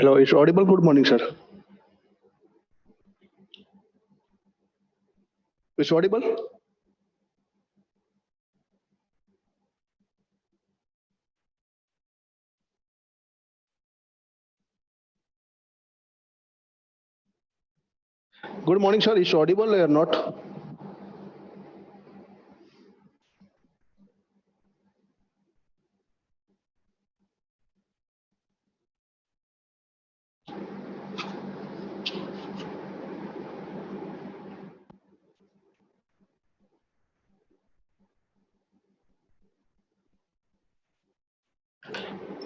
Hello, it's audible. Good morning, sir. It's audible. Good morning, sir. It's audible or not?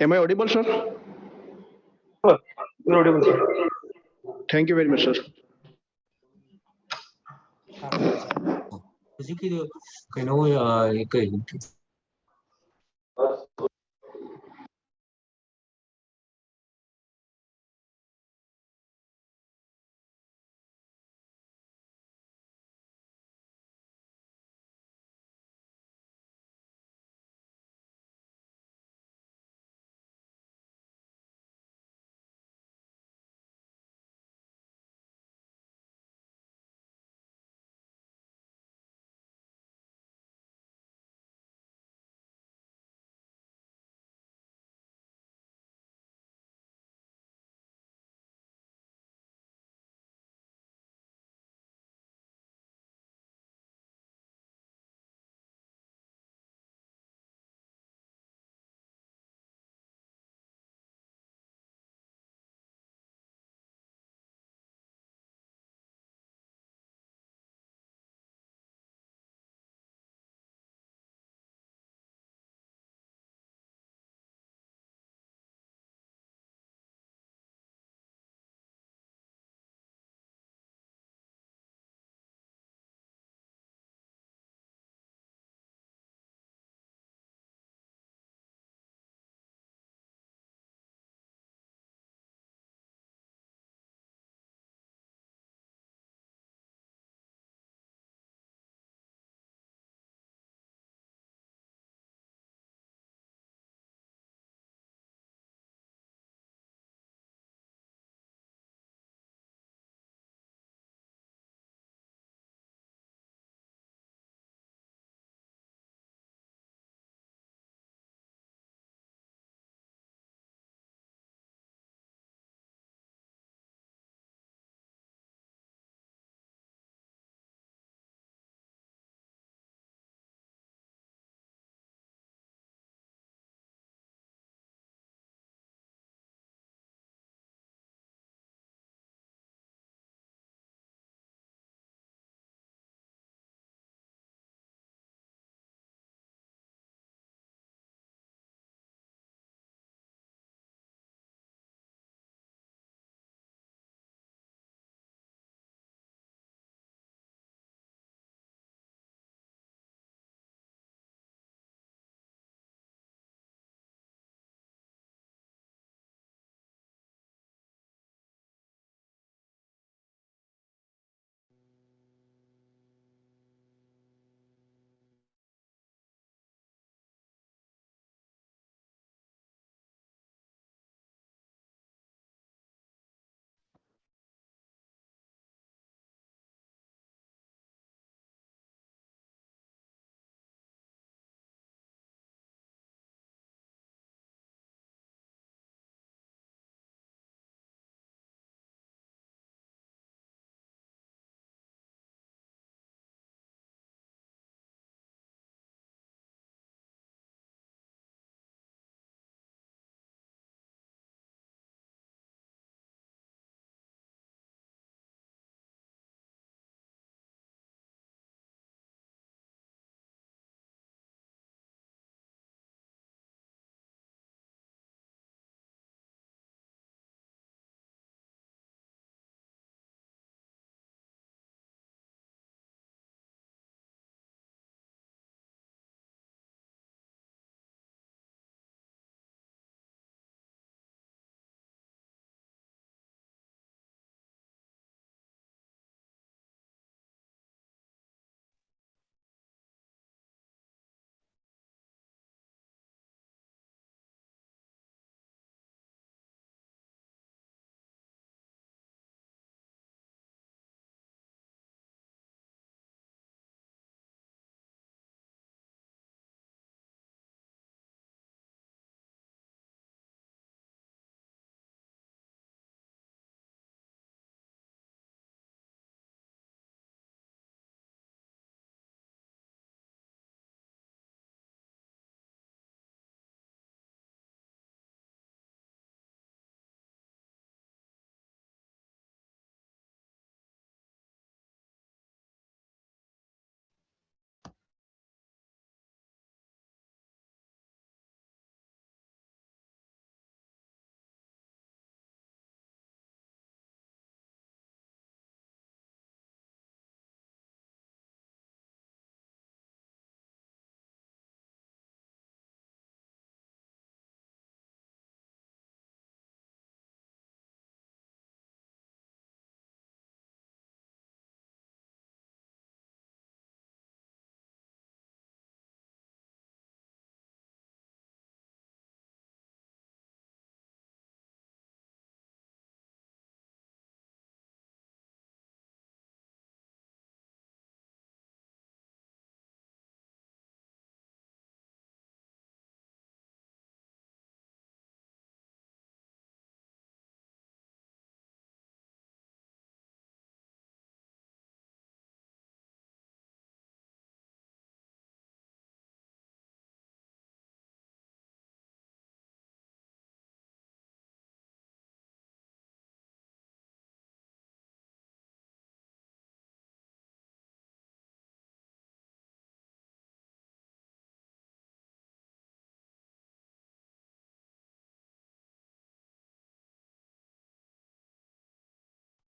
Am I audible, sir? You're audible, sir. Thank you very much, sir. 솔직히 그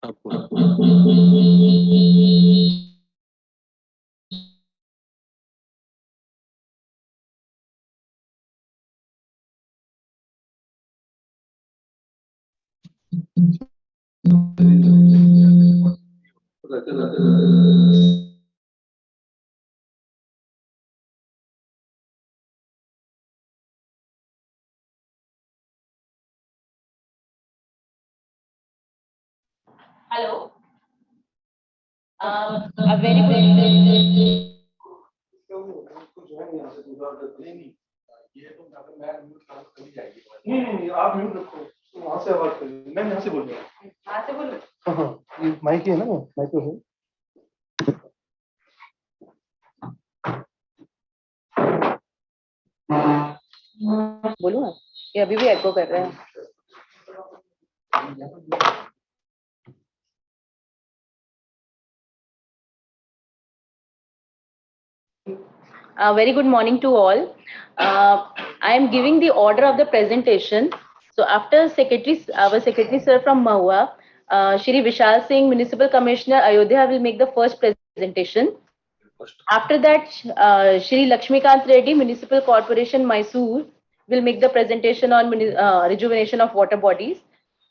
Hello. A very good. नहीं आप mute रखो वहां से आवाज करिए मैं यहाँ से बोल रहा हूँ हाँ से बोलो। हाँ ये माइक है ना माइक तो है बोलो ना, ये अभी भी एको कर रहे हैं। Very good morning to all. I am giving the order of the presentation. So after our secretary sir from MoHUA, Shri Vishal Singh, Municipal Commissioner Ayodhya will make the first presentation. After that, Shri Lakshmikant Reddy, Municipal Corporation Mysore, will make the presentation on rejuvenation of water bodies.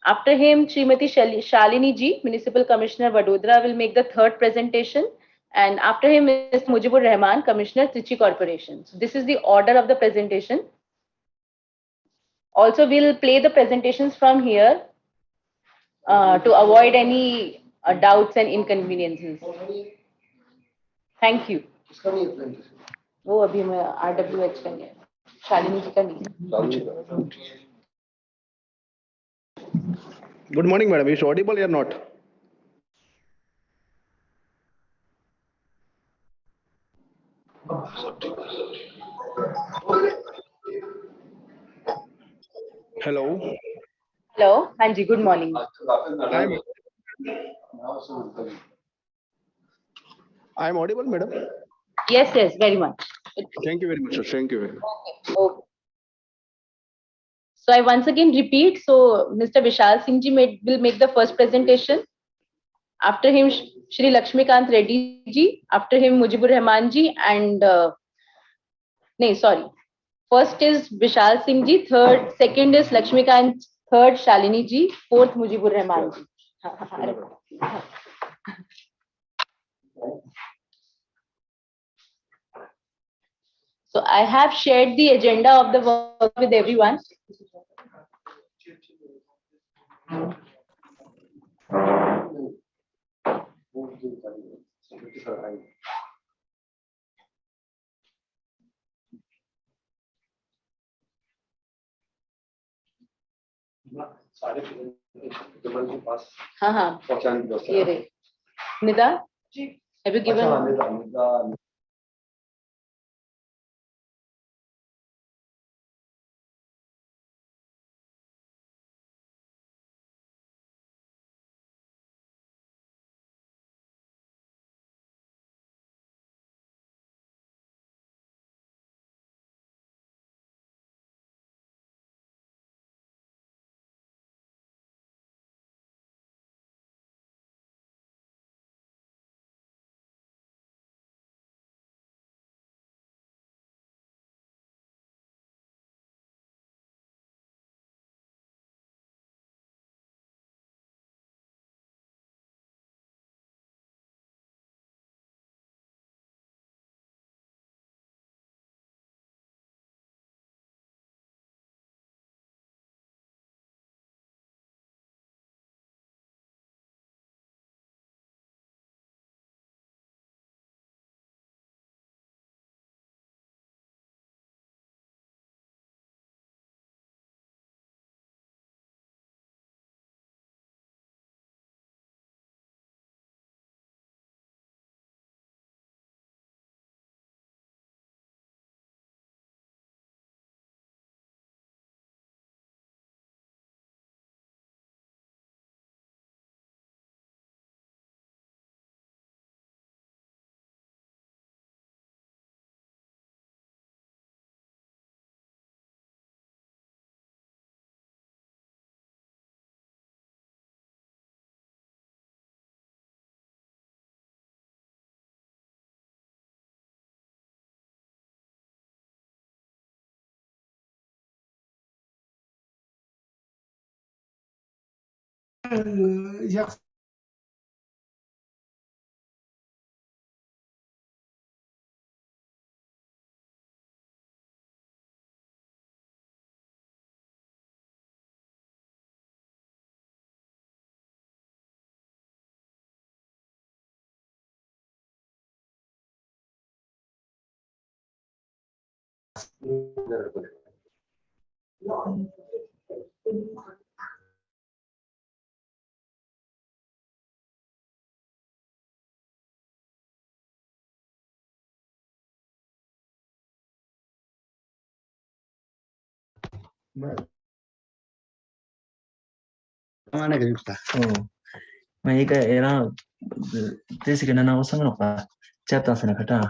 After him, Srimati Shalini Ji, Municipal Commissioner Vadodara, will make the third presentation. And after him, Mr. Mujibur Rahman, Commissioner Trichy Corporation. So this is the order of the presentation. Also, we'll play the presentations from here to avoid any doubts and inconveniences. Thank you. वो अभी मैं RWH का नहीं है, शालिनी जी का नहीं है। Good morning, madam. Is audible or not? Hello. Hello, हाँ जी, good morning. I'm audible, madam. Yes, yes, very much. Thank you very much, sir. Thank you very much. Okay. So I once again repeat. So Mr. Vishal Singh ji will make the first presentation. After him, Shri Lakshmikant Reddy ji. After him, Mujibur Rahman ji. And no, sorry. First is Vishal Singh ji. Second is Lakshmikant. Third, Shalini ji. Fourth, Mujibur Rahman ji. So I have shared the agenda of the work with everyone. हाँ हाँ ये रही Nida have you given mana kajuta. Oh, mereka era desi kena nama sama apa? Chapter sana kata.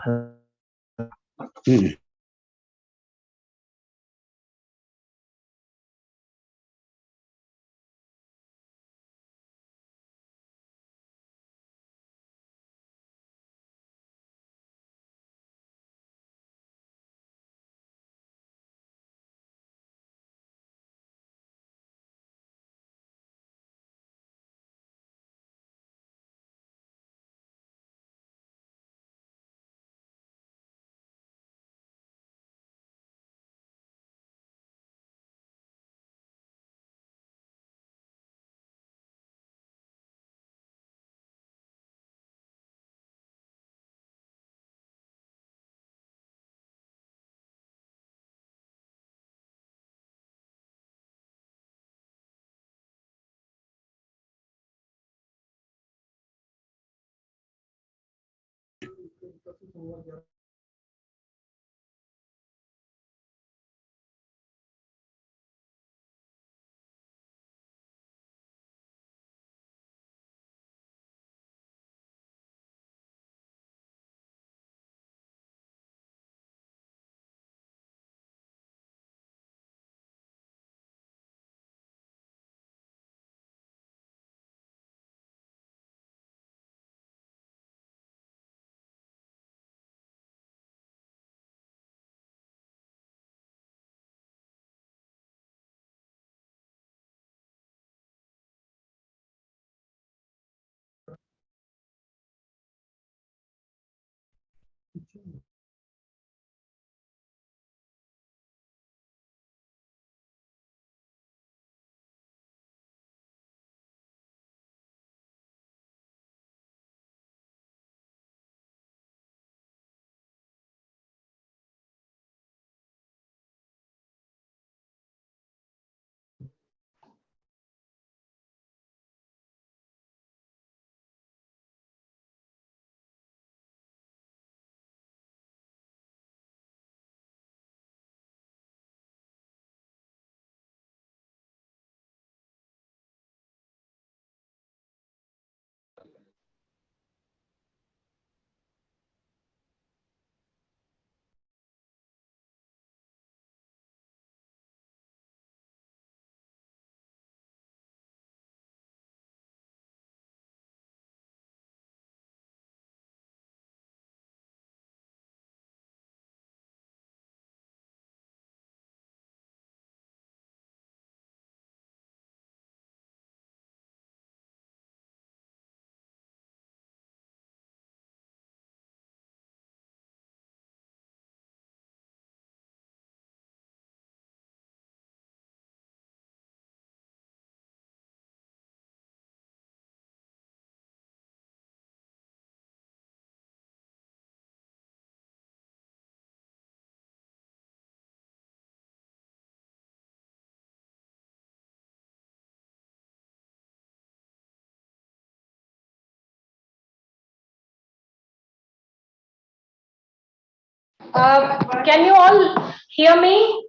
Can you all hear me?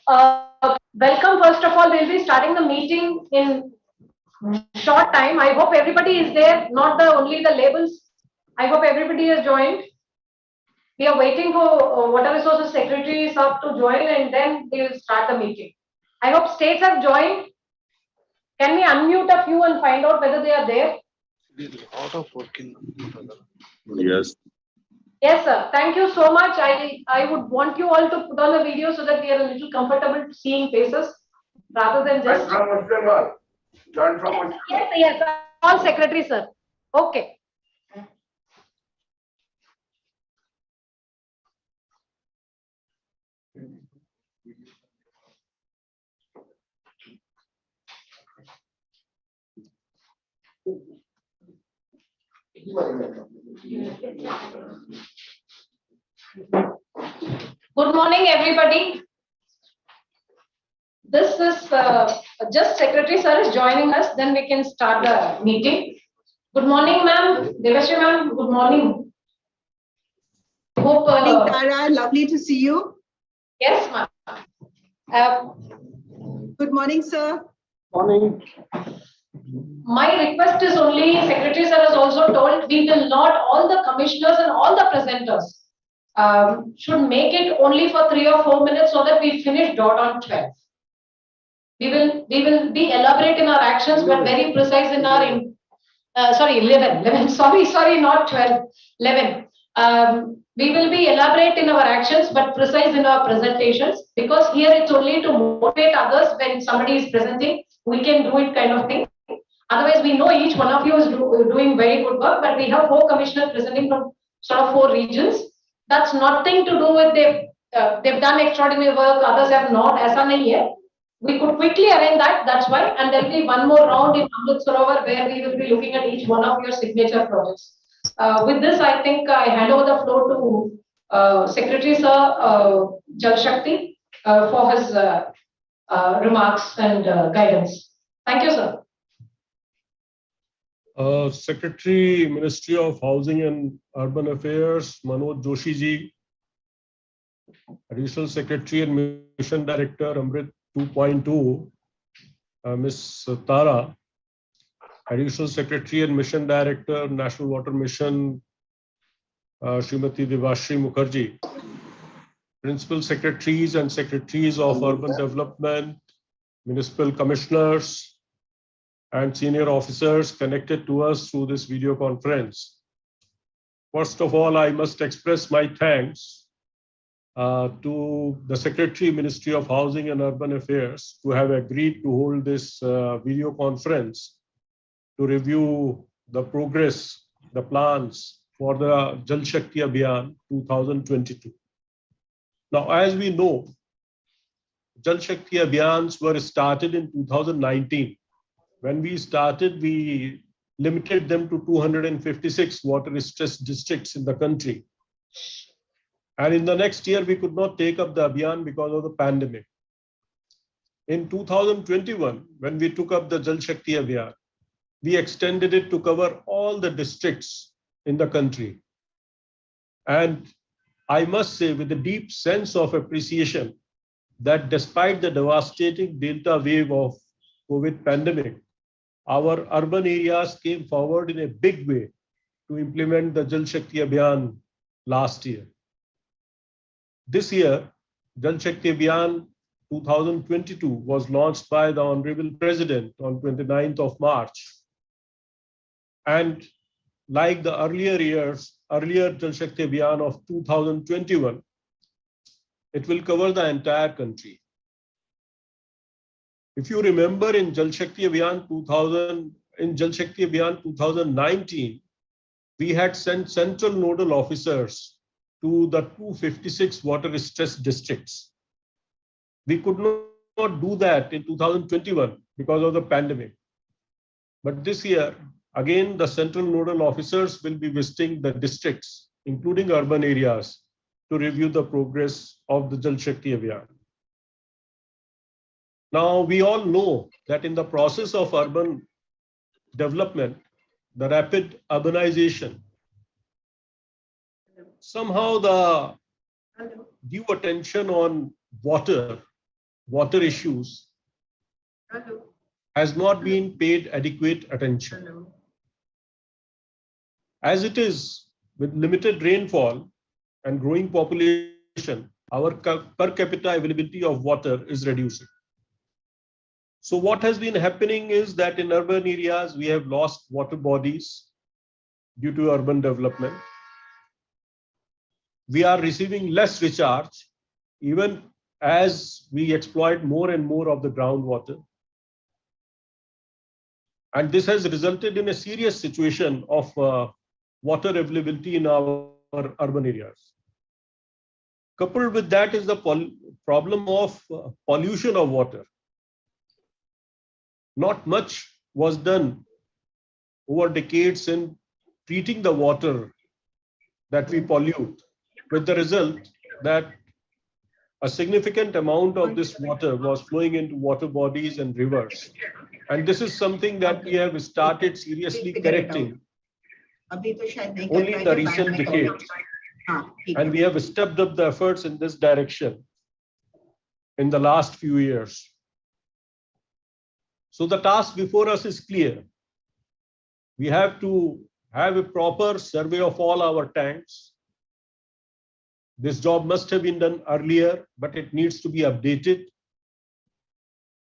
Welcome. First of all, we'll be starting the meeting in short time. I hope everybody is there, not only the labels. I hope everybody has joined. We are waiting for Water Resources Secretary sir to join, and then we will start the meeting. I hope states have joined. Can we unmute a few and find out whether they are there? Out of working. Yes. Yes, sir. Thank you so much. I would want you all to put on the video so that we are a little comfortable seeing faces rather than just. Joined from Yes, yes, all secretary, sir. Okay. Good morning, everybody. This is just Secretary Sir is joining us, then we can start the meeting. Good morning, ma'am. Devashri ma'am, good morning. Hope, Morning, Tara. Lovely to see you. yes, ma'am. Good morning, sir. Morning. My request is only, Secretary Sir has also told, we will not, all the commissioners and all the presenters should make it only for 3 or 4 minutes so that we finish dot on 12. We will be elaborate in our actions, but very precise in our, sorry, 11, sorry, not 12, 11. We will be elaborate in our actions, but precise in our presentations, because here it's only to motivate others when somebody is presenting, we can do it kind of thing. Otherwise, we know each one of you is doing very good work, but we have 4 commissioners presenting from sort of 4 regions. That's nothing to do with they've done extraordinary work, others have not. Aisa nahi hai. We could quickly arrange that, that's why, and there'll be one more round in AMRUT Sarovar where we will be looking at each one of your signature projects. With this, I think I hand over the floor to Secretary Sir Jal Shakti for his remarks and guidance. Thank you, sir. Secretary, Ministry of Housing and Urban Affairs, Manoj Joshi ji, Additional Secretary and Mission Director, AMRUT 2.2, Ms. Tara, Additional Secretary and Mission Director, National Water Mission, Srimati Devashri Mukherjee, Principal Secretaries and Secretaries of Urban Development, Municipal Commissioners, and senior officers connected to us through this video conference. First of all, I must express my thanks to the Secretary, Ministry of Housing and Urban Affairs, to have agreed to hold this video conference to review the progress, the plans for the Jal Shakti Abhiyan 2022. Now, as we know, Jal Shakti Abhiyans were started in 2019. When we started, we limited them to 256 water-stressed districts in the country. And in the next year, we could not take up the Abhiyan because of the pandemic. In 2021, when we took up the Jal Shakti Abhiyan, we extended it to cover all the districts in the country. And I must say, with a deep sense of appreciation, that despite the devastating Delta wave of COVID pandemic, our urban areas came forward in a big way to implement the Jal Shakti Abhiyan last year. This year, Jal Shakti Abhiyan 2022 was launched by the Honorable President on 29th of March. And like the earlier years, earlier Jal Shakti Abhiyan of 2021, it will cover the entire country. If you remember, in Jal Shakti Abhiyan 2019, we had sent central nodal officers to the 256 water-stressed districts. We could not do that in 2021 because of the pandemic. But this year, again, the central nodal officers will be visiting the districts, including urban areas, to review the progress of the Jal Shakti Abhiyan. Now, we all know that in the process of urban development, the rapid urbanization, somehow the due attention on water issues has not been paid adequate attention. As it is, with limited rainfall and growing population, our per capita availability of water is reducing. So what has been happening is that in urban areas, we have lost water bodies due to urban development. We are receiving less recharge, even as we exploit more and more of the groundwater. And this has resulted in a serious situation of water availability in our urban areas. Coupled with that is the problem of pollution of water. Not much was done over decades in treating the water that we pollute, with the result that a significant amount of this water was flowing into water bodies and rivers. And this is something that we have started seriously correcting only in the recent decades. And we have stepped up the efforts in this direction in the last few years. So the task before us is clear. We have to have a proper survey of all our tanks. This job must have been done earlier, but it needs to be updated.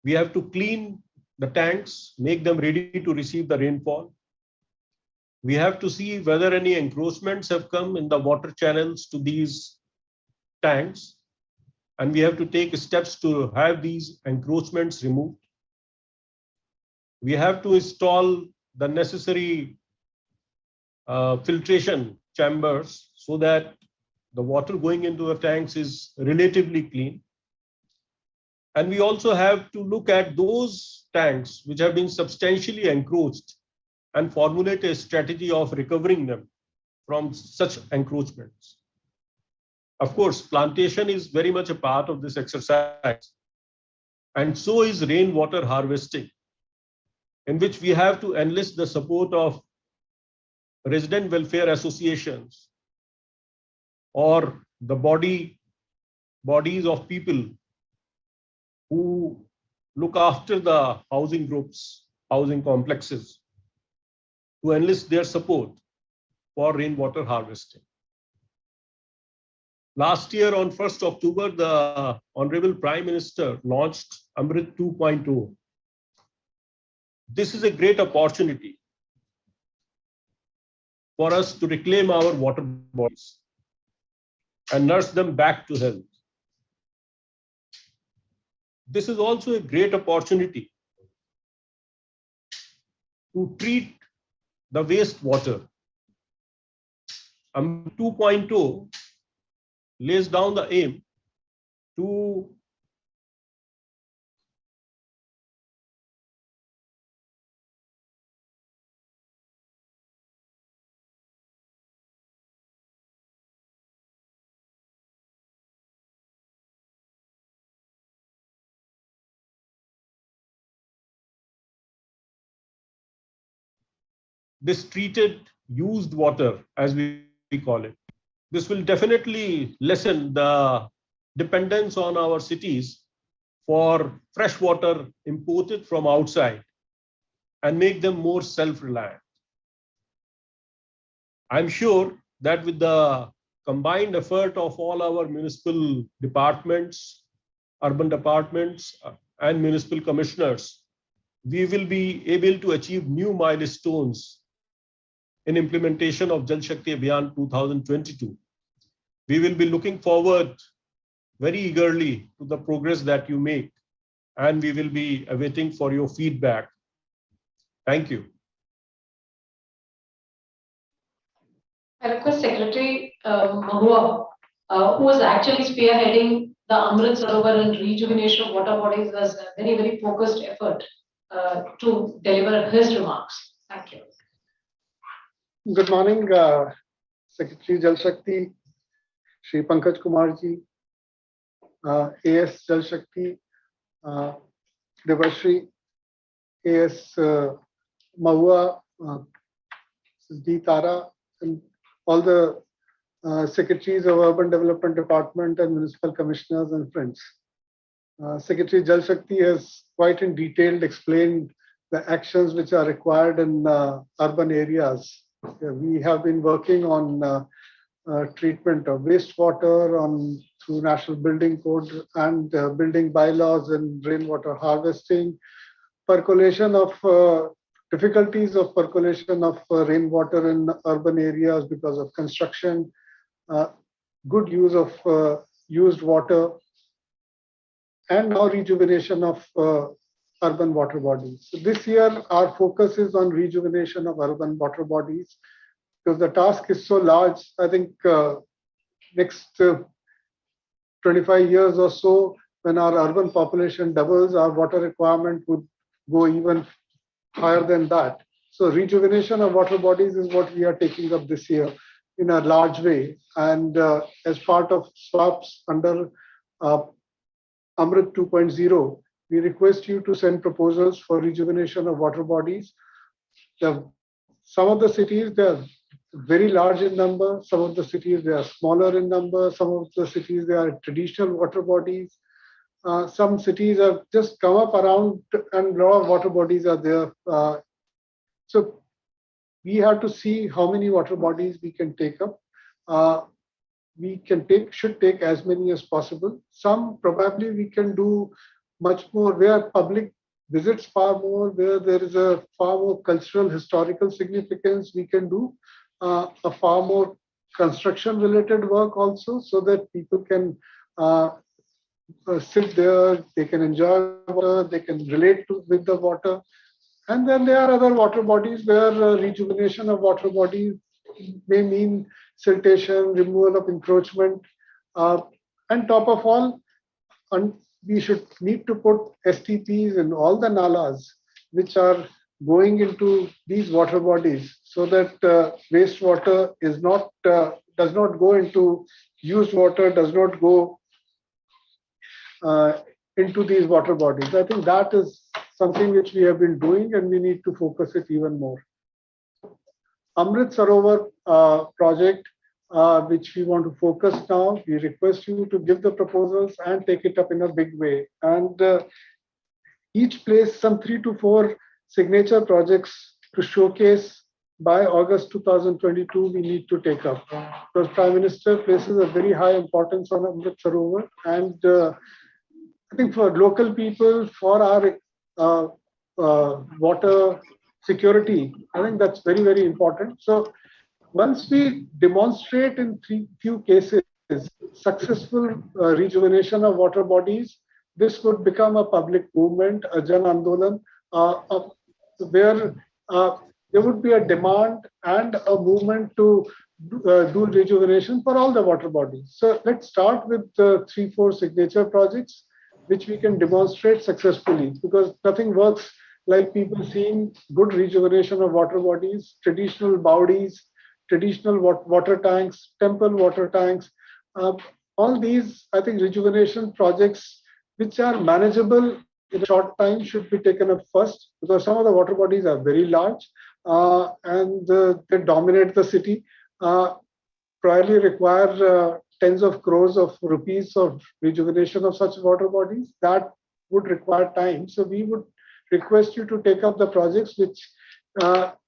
We have to clean the tanks, make them ready to receive the rainfall. We have to see whether any encroachments have come in the water channels to these tanks, and we have to take steps to have these encroachments removed. We have to install the necessary filtration chambers so that the water going into the tanks is relatively clean. And we also have to look at those tanks which have been substantially encroached and formulate a strategy of recovering them from such encroachments. Of course, plantation is very much a part of this exercise, and so is rainwater harvesting, in which we have to enlist the support of resident welfare associations or the bodies of people who look after the housing groups, housing complexes, to enlist their support for rainwater harvesting. Last year on 1st October, the Honorable Prime Minister launched AMRUT 2.0. This is a great opportunity for us to reclaim our water bodies and nurse them back to health. This is also a great opportunity to treat the wastewater. AMRUT 2.0 lays down the aim to this treated used water, as we call it. This will definitely lessen the dependence on our cities for fresh water imported from outside and make them more self-reliant. I'm sure that with the combined effort of all our municipal departments, urban departments, and municipal commissioners, we will be able to achieve new milestones in implementation of Jal Shakti Abhiyan 2022. We will be looking forward very eagerly to the progress that you make, and we will be awaiting for your feedback. Thank you. I request Secretary MoHUA, who is actually spearheading the AMRUT Sarovar and rejuvenation of water bodies, as a very, very focused effort to deliver his remarks. Thank you. Good morning, Secretary Jal Shakti, Shri Pankaj Kumar ji, AS Jal Shakti, Devashri, AS MoHUA, D. Tara, and all the secretaries of Urban Development Department and municipal commissioners and friends. Secretary Jal Shakti has quite in detail explained the actions which are required in urban areas. We have been working on treatment of wastewater through National Building Code and building bylaws and rainwater harvesting, percolation of difficulties of percolation of rainwater in urban areas because of construction, good use of used water, and now rejuvenation of urban water bodies. So this year, our focus is on rejuvenation of urban water bodies because the task is so large. I think next 25 years or so, when our urban population doubles, our water requirement would go even higher than that. So rejuvenation of water bodies is what we are taking up this year in a large way. And as part of swaps under AMRUT 2.0, we request you to send proposals for rejuvenation of water bodies. Some of the cities, they are very large in number. Some of the cities, they are smaller in number. Some of the cities, they are traditional water bodies. Some cities have just come up around and a lot of water bodies are there. So we have to see how many water bodies we can take up. Should take as many as possible. Some probably we can do much more where public visits far more, where there is a far more cultural, historical significance. We can do a far more construction related work also so that people can sit there, they can enjoy water, they can relate with the water. And then there are other water bodies where rejuvenation of water bodies may mean siltation, removal of encroachment, and top of all, we should need to put STPs in all the nalas which are going into these water bodies so that wastewater is not does not go into used water, does not go into these water bodies. I think that is something which we have been doing and we need to focus it even more. AMRUT Sarovar project, which we want to focus now, we request you to give the proposals and take it up in a big way. And each place, some 3 to 4 signature projects to showcase by August 2022, we need to take up. Because Prime Minister places a very high importance on AMRUT Sarovar. And I think for local people, for our water security, I think that's very, very important. So once we demonstrate in few cases successful rejuvenation of water bodies, this would become a public movement, a Jan Andolan, where there would be a demand and a movement to do rejuvenation for all the water bodies. So let's start with 3-4 signature projects which we can demonstrate successfully, because nothing works like people seeing good rejuvenation of water bodies, traditional bowdies, traditional water tanks, temple water tanks. All these, I think, rejuvenation projects which are manageable in a short time should be taken up first, because some of the water bodies are very large and they dominate the city, probably require tens of crores of rupees of rejuvenation of such water bodies. That would require time. So we would request you to take up the projects which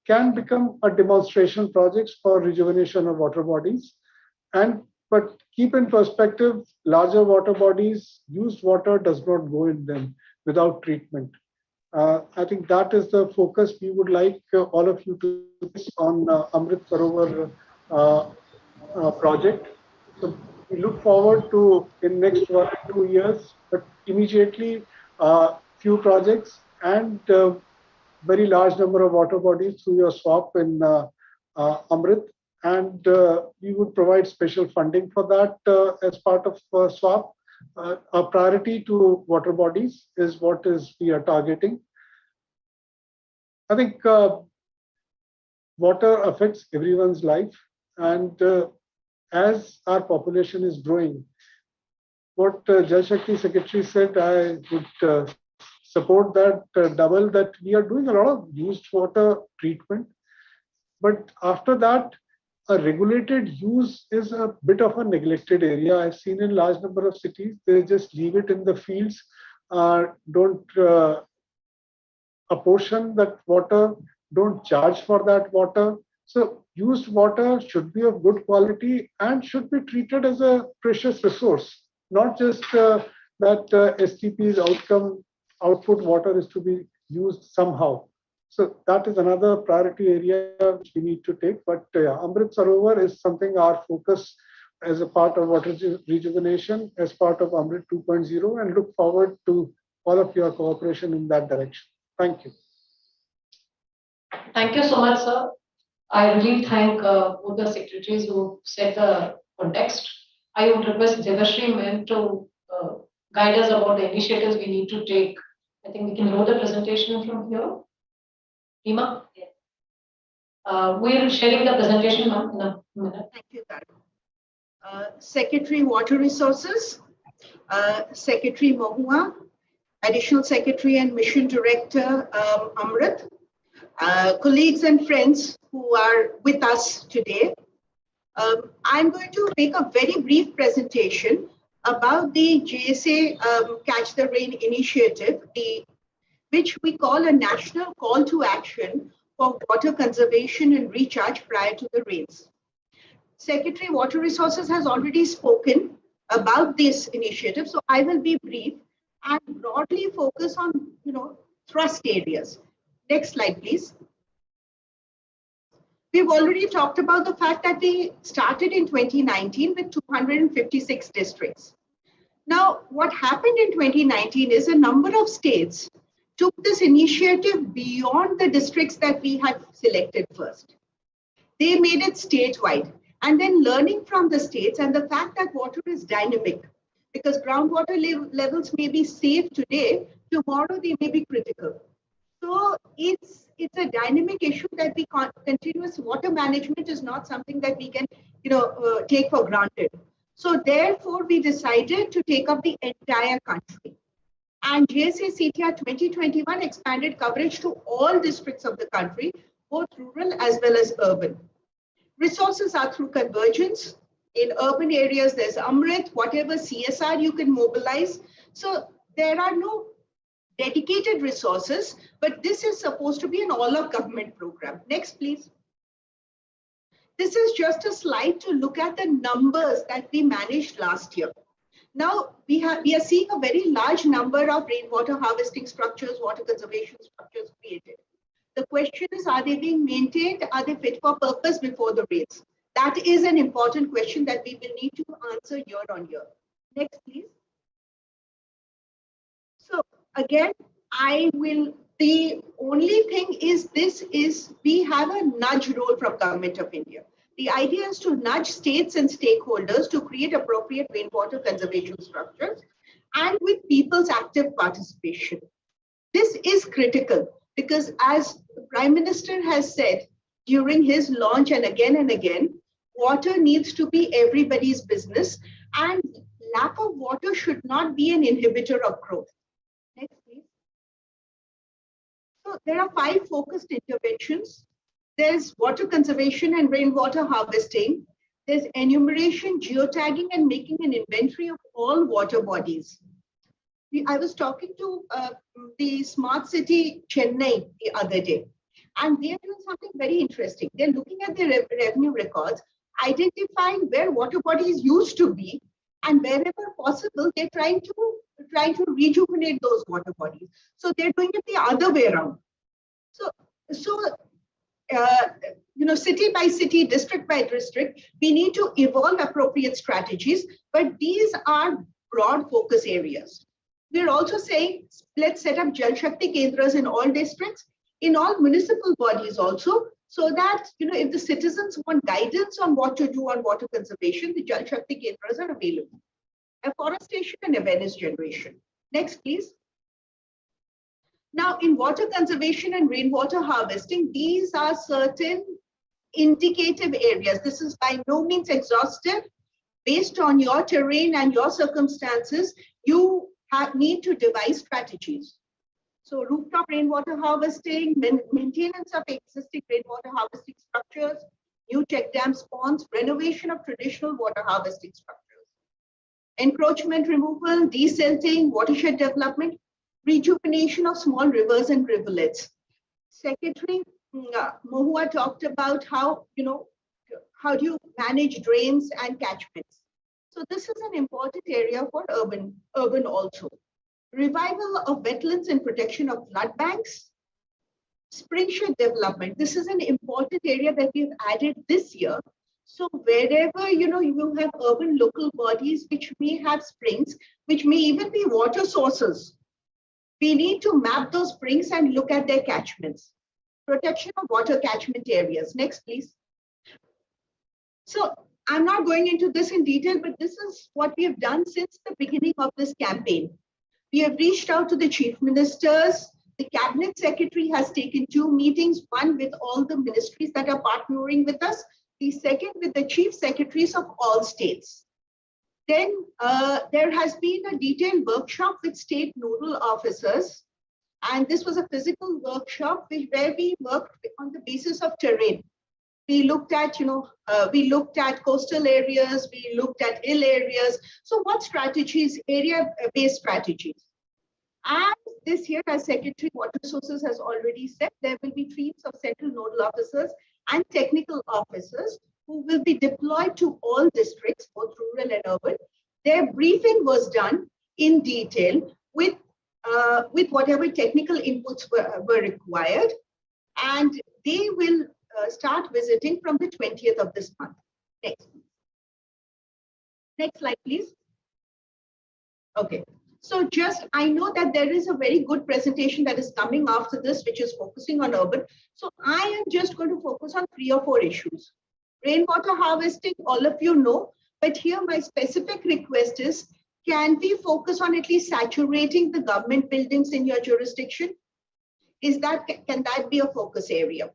can become a demonstration projects for rejuvenation of water bodies. But keep in perspective, larger water bodies, used water does not go in them without treatment. I think that is the focus we would like all of you to focus on AMRUT Sarovar project. So we look forward to in next 1 or 2 years, but immediately few projects and very large number of water bodies through your swap in AMRUT, and we would provide special funding for that as part of swap. Our priority to water bodies is what we are targeting. I think water affects everyone's life, and as our population is growing, what Jal Shakti Secretary said, I would support that double, that we are doing a lot of used water treatment. But after that, a regulated use is a bit of a neglected area. I've seen in large number of cities, they just leave it in the fields, don't apportion that water, don't charge for that water. So used water should be of good quality and should be treated as a precious resource, not just that STP's output water is to be used somehow. So that is another priority area which we need to take. But AMRUT Sarovar is something our focus as a part of water rejuvenation, as part of AMRUT 2.0, and look forward to all of your cooperation in that direction. Thank you. Thank you so much, sir. I really thank both the secretaries who set the context. I would request Devashri ma'am to guide us about the initiatives we need to take. I think we can roll the presentation from here. Rima? We're sharing the presentation, ma'am, in a minute. Thank you, Tara. Secretary Water Resources, Secretary MoHUA, Additional Secretary and Mission Director AMRUT, colleagues and friends who are with us today. I'm going to make a very brief presentation about the JSA Catch the Rain initiative, which we call a national call to action for water conservation and recharge prior to the rains. Secretary Water Resources has already spoken about this initiative, so I will be brief and broadly focus on, thrust areas. Next slide, please. We've already talked about the fact that we started in 2019 with 256 districts. Now, what happened in 2019 is a number of states took this initiative beyond the districts that we had selected first. They made it statewide, and then learning from the states and the fact that water is dynamic, because groundwater levels may be safe today, tomorrow they may be critical. So it's a dynamic issue that we can't, continuous water management is not something that we can, take for granted. So therefore, we decided to take up the entire country. And JSA CTR 2021 expanded coverage to all districts of the country, both rural as well as urban. Resources are through convergence. In urban areas, there's AMRUT, whatever CSR you can mobilize. So there are no dedicated resources, but this is supposed to be an all-of-government program. Next, please. This is just a slide to look at the numbers that we managed last year. Now, we are seeing a very large number of rainwater harvesting structures, water conservation structures created. The question is, are they being maintained? Are they fit for purpose before the rains? That is an important question that we will need to answer year on year. Next, please. So again, the only thing is we have a nudge role from Government of India. The idea is to nudge states and stakeholders to create appropriate rainwater conservation structures and with people's active participation. This is critical because, as the Prime Minister has said during his launch and again, water needs to be everybody's business, and lack of water should not be an inhibitor of growth. Next, please. So there are 5 focused interventions. There's water conservation and rainwater harvesting. There's enumeration, geotagging, and making an inventory of all water bodies. I was talking to the Smart City Chennai the other day, and they're doing something very interesting. They're looking at their revenue records, identifying where water bodies used to be, and wherever possible, they're trying to rejuvenate those water bodies. So they're doing it the other way around. So city by city, district by district, we need to evolve appropriate strategies, but these are broad focus areas. We're also saying, let's set up Jal Shakti Kendras in all districts, in all municipal bodies also, so that, if the citizens want guidance on what to do on water conservation, the Jal Shakti Kendras are available. Afforestation and awareness generation. Next, please. Now, in water conservation and rainwater harvesting, these are certain indicative areas. This is by no means exhaustive. Based on your terrain and your circumstances, you need to devise strategies. So rooftop rainwater harvesting, maintenance of existing rainwater harvesting structures, new check dam spawns, renovation of traditional water harvesting structures, encroachment removal, desilting, watershed development, rejuvenation of small rivers and rivulets. Secretary MoHUA talked about how do you manage drains and catchments. So this is an important area for urban also. Revival of wetlands and protection of flood banks. Springshed development. This is an important area that we've added this year. So wherever, you have urban local bodies which may have springs, which may even be water sources. We need to map those springs and look at their catchments. Protection of water catchment areas. Next, please. So I'm not going into this in detail, but this is what we have done since the beginning of this campaign. We have reached out to the chief ministers. The cabinet secretary has taken 2 meetings, one with all the ministries that are partnering with us, the second with the chief secretaries of all states. Then there has been a detailed workshop with state nodal officers. And this was a physical workshop where we worked on the basis of terrain. We looked at, coastal areas, we looked at hill areas. So what strategies, area-based strategies. And this year, as Secretary Water Resources has already said, there will be teams of central nodal officers and technical officers who will be deployed to all districts, both rural and urban. Their briefing was done in detail with whatever technical inputs were required. And they will start visiting from the 20th of this month. Next slide, please. Okay. So I know that there is a very good presentation that is coming after this, which is focusing on urban. So I am just going to focus on 3 or 4 issues. Rainwater harvesting, all of you know, but here my specific request is, can we focus on at least saturating the government buildings in your jurisdiction? Can that be a focus area?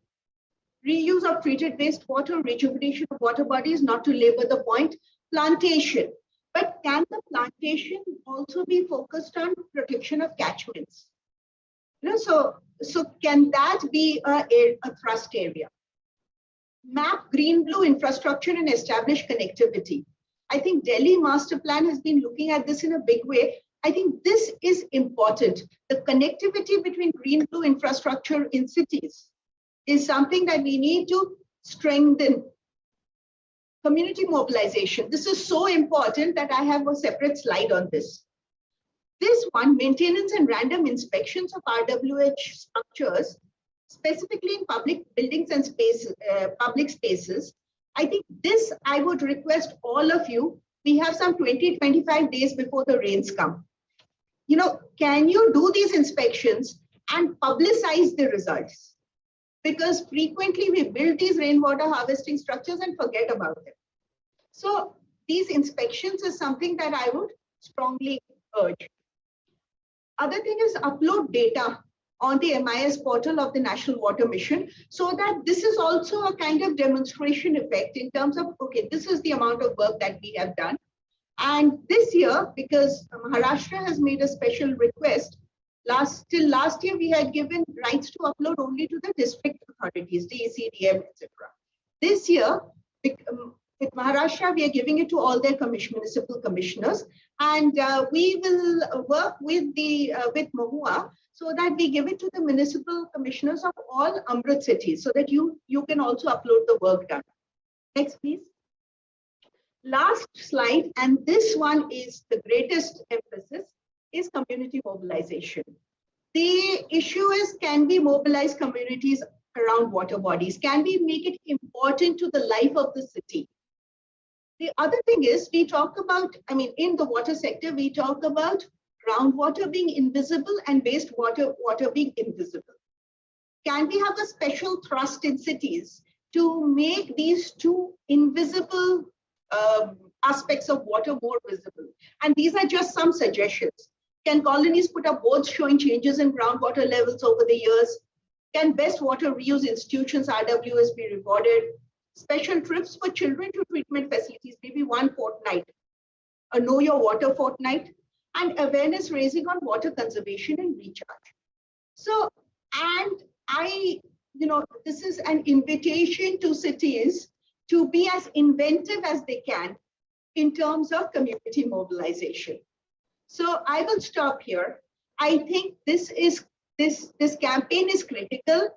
Reuse of treated wastewater, rejuvenation of water bodies, not to labor the point, plantation. But can the plantation also be focused on protection of catchments? So can that be a thrust area? Map green-blue infrastructure and establish connectivity. I think Delhi Master Plan has been looking at this in a big way. I think this is important. The connectivity between green-blue infrastructure in cities is something that we need to strengthen. Community mobilization. This is so important that I have a separate slide on this. This one, maintenance and random inspections of RWH structures, specifically in public buildings and public spaces. I think this I would request all of you. We have some 20-25 days before the rains come. Can you do these inspections and publicize the results? Because frequently we build these rainwater harvesting structures and forget about them. So these inspections is something that I would strongly urge. Other thing is upload data on the MIS portal of the National Water Mission, so that this is also a kind of demonstration effect in terms of, okay, this is the amount of work that we have done. And this year, because Maharashtra has made a special request, till last year we had given rights to upload only to the district authorities, DEC, DM, etc. This year, with Maharashtra, we are giving it to all their municipal commissioners, and we will work with MoHUA so that we give it to the municipal commissioners of all AMRUT cities, so that you can also upload the work done. Next, please. Last slide, and this one is the greatest emphasis, is community mobilization. The issue is, can we mobilize communities around water bodies? Can we make it important to the life of the city? The other thing is, we talk about, in the water sector, we talk about groundwater being invisible and water being invisible. Can we have a special thrust in cities to make these 2 invisible aspects of water more visible? And these are just some suggestions. Can colonies put up boards showing changes in groundwater levels over the years? Can best water reuse institutions, RWS, be rewarded? Special trips for children to treatment facilities, maybe 1 fortnight, a Know Your Water fortnight, and awareness raising on water conservation and recharge. So, and this is an invitation to cities to be as inventive as they can in terms of community mobilization. So I will stop here. I think this campaign is critical.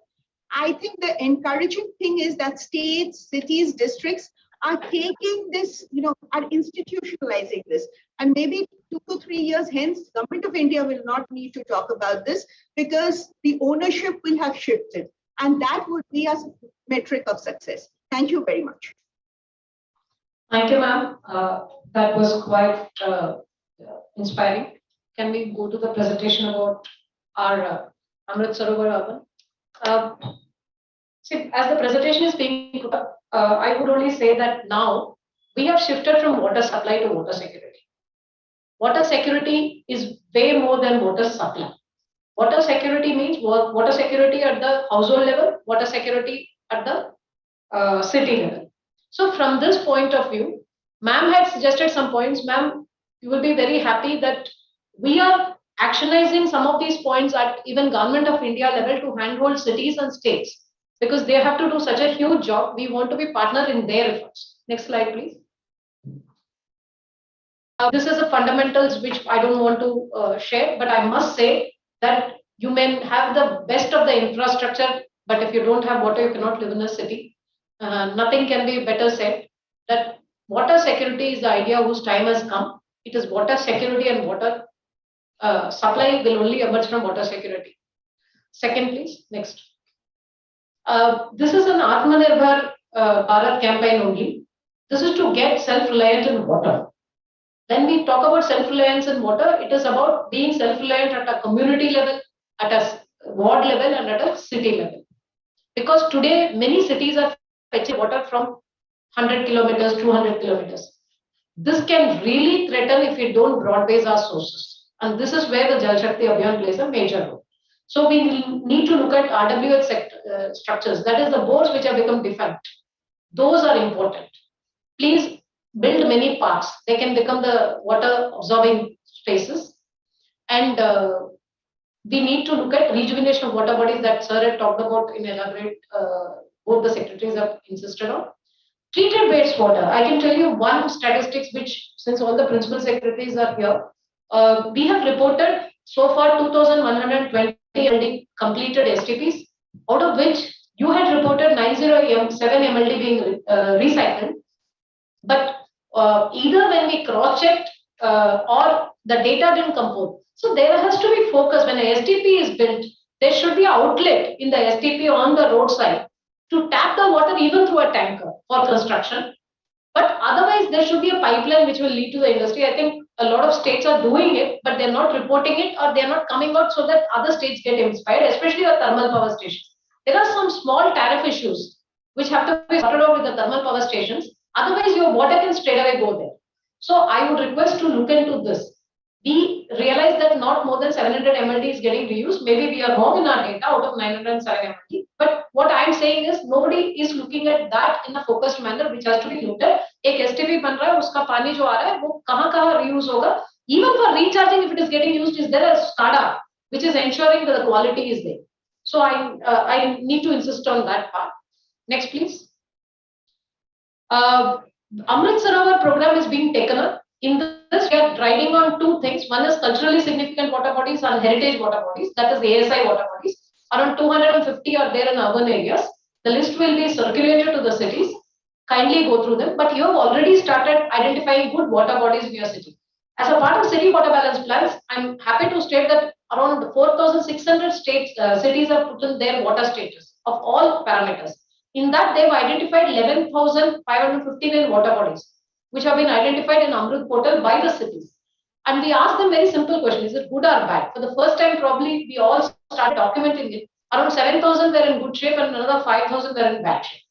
I think the encouraging thing is that states, cities, districts are taking this, are institutionalizing this. And maybe 2 to 3 years hence, Government of India will not need to talk about this, because the ownership will have shifted. And that would be a metric of success. Thank you very much. Thank you, ma'am. That was quite inspiring. Can we go to the presentation about our AMRUT Sarovar. See, as the presentation is being put up, I would only say that now we have shifted from water supply to water security. Water security is way more than water supply. Water security means water security at the household level, water security at the city level. So from this point of view, ma'am had suggested some points. Ma'am, you will be very happy that we are actionizing some of these points at even Government of India level to handhold cities and states, because they have to do such a huge job. We want to be partner in their efforts. Next slide, please. This is the fundamentals which I don't want to share, but I must say that you may have the best of the infrastructure, but if you don't have water, you cannot live in a city. Nothing can be better said that water security is the idea whose time has come. It is water security and water supply will only emerge from water security. Second, please, next. This is an Atmanirbhar Bharat campaign only. This is to get self-reliant in water. When we talk about self-reliance in water, it is about being self-reliant at a community level, at a ward level, and at a city level. Because today, many cities are fetching water from 100 kilometers, 200 kilometers. This can really threaten if we don't broad base our sources. And this is where the Jal Shakti Abhiyan plays a major role. So we need to look at RWH structures, that is the bores which have become defunct. Those are important. Please build many parks. They can become the water absorbing spaces. And we need to look at rejuvenation of water bodies that sir had talked about in elaborate, both the secretaries have insisted on. Treated wastewater. I can tell you one statistics which, since all the principal secretaries are here, we have reported so far 2,120 MLD completed STPs, out of which you had reported 907 MLD being recycled. But either when we cross-checked or the data didn't come forth. So there has to be focus. When a STP is built, there should be an outlet in the STP on the roadside to tap the water even through a tanker for construction. But otherwise, there should be a pipeline which will lead to the industry. I think a lot of states are doing it, but they're not reporting it or they're not coming out so that other states get inspired, especially the thermal power stations. There are some small tariff issues which have to be sorted out with the thermal power stations. Otherwise, your water can straight away go there. So I would request to look into this. We realize that not more than 700 MLD is getting reused. Maybe we are wrong in our data out of 907 MLD. But what I'm saying is nobody is looking at that in a focused manner, which has to be looked at. एक STP बन रहा है, उसका पानी जो आ रहा है, वो कहाँ reuse होगा? Even for recharging, if it is getting used, is there a SCADA which is ensuring that the quality is there? So I need to insist on that part. Next, please. AMRUT Sarovar program is being taken up. In this, we are riding on two things. One is culturally significant water bodies and heritage water bodies, that is ASI water bodies. Around 250 are there in urban areas. The list will be circulated to the cities. Kindly go through them. But you have already started identifying good water bodies in your city. As a part of city water balance plans, I'm happy to state that around 4,600 cities have put in their water status of all parameters. In that, they've identified 11,559 water bodies, which have been identified in AMRUT portal by the cities. And we asked them very simple question, is it good or bad? For the first time, probably we all started documenting it. Around 7,000 were in good shape and another 5,000 were in bad shape.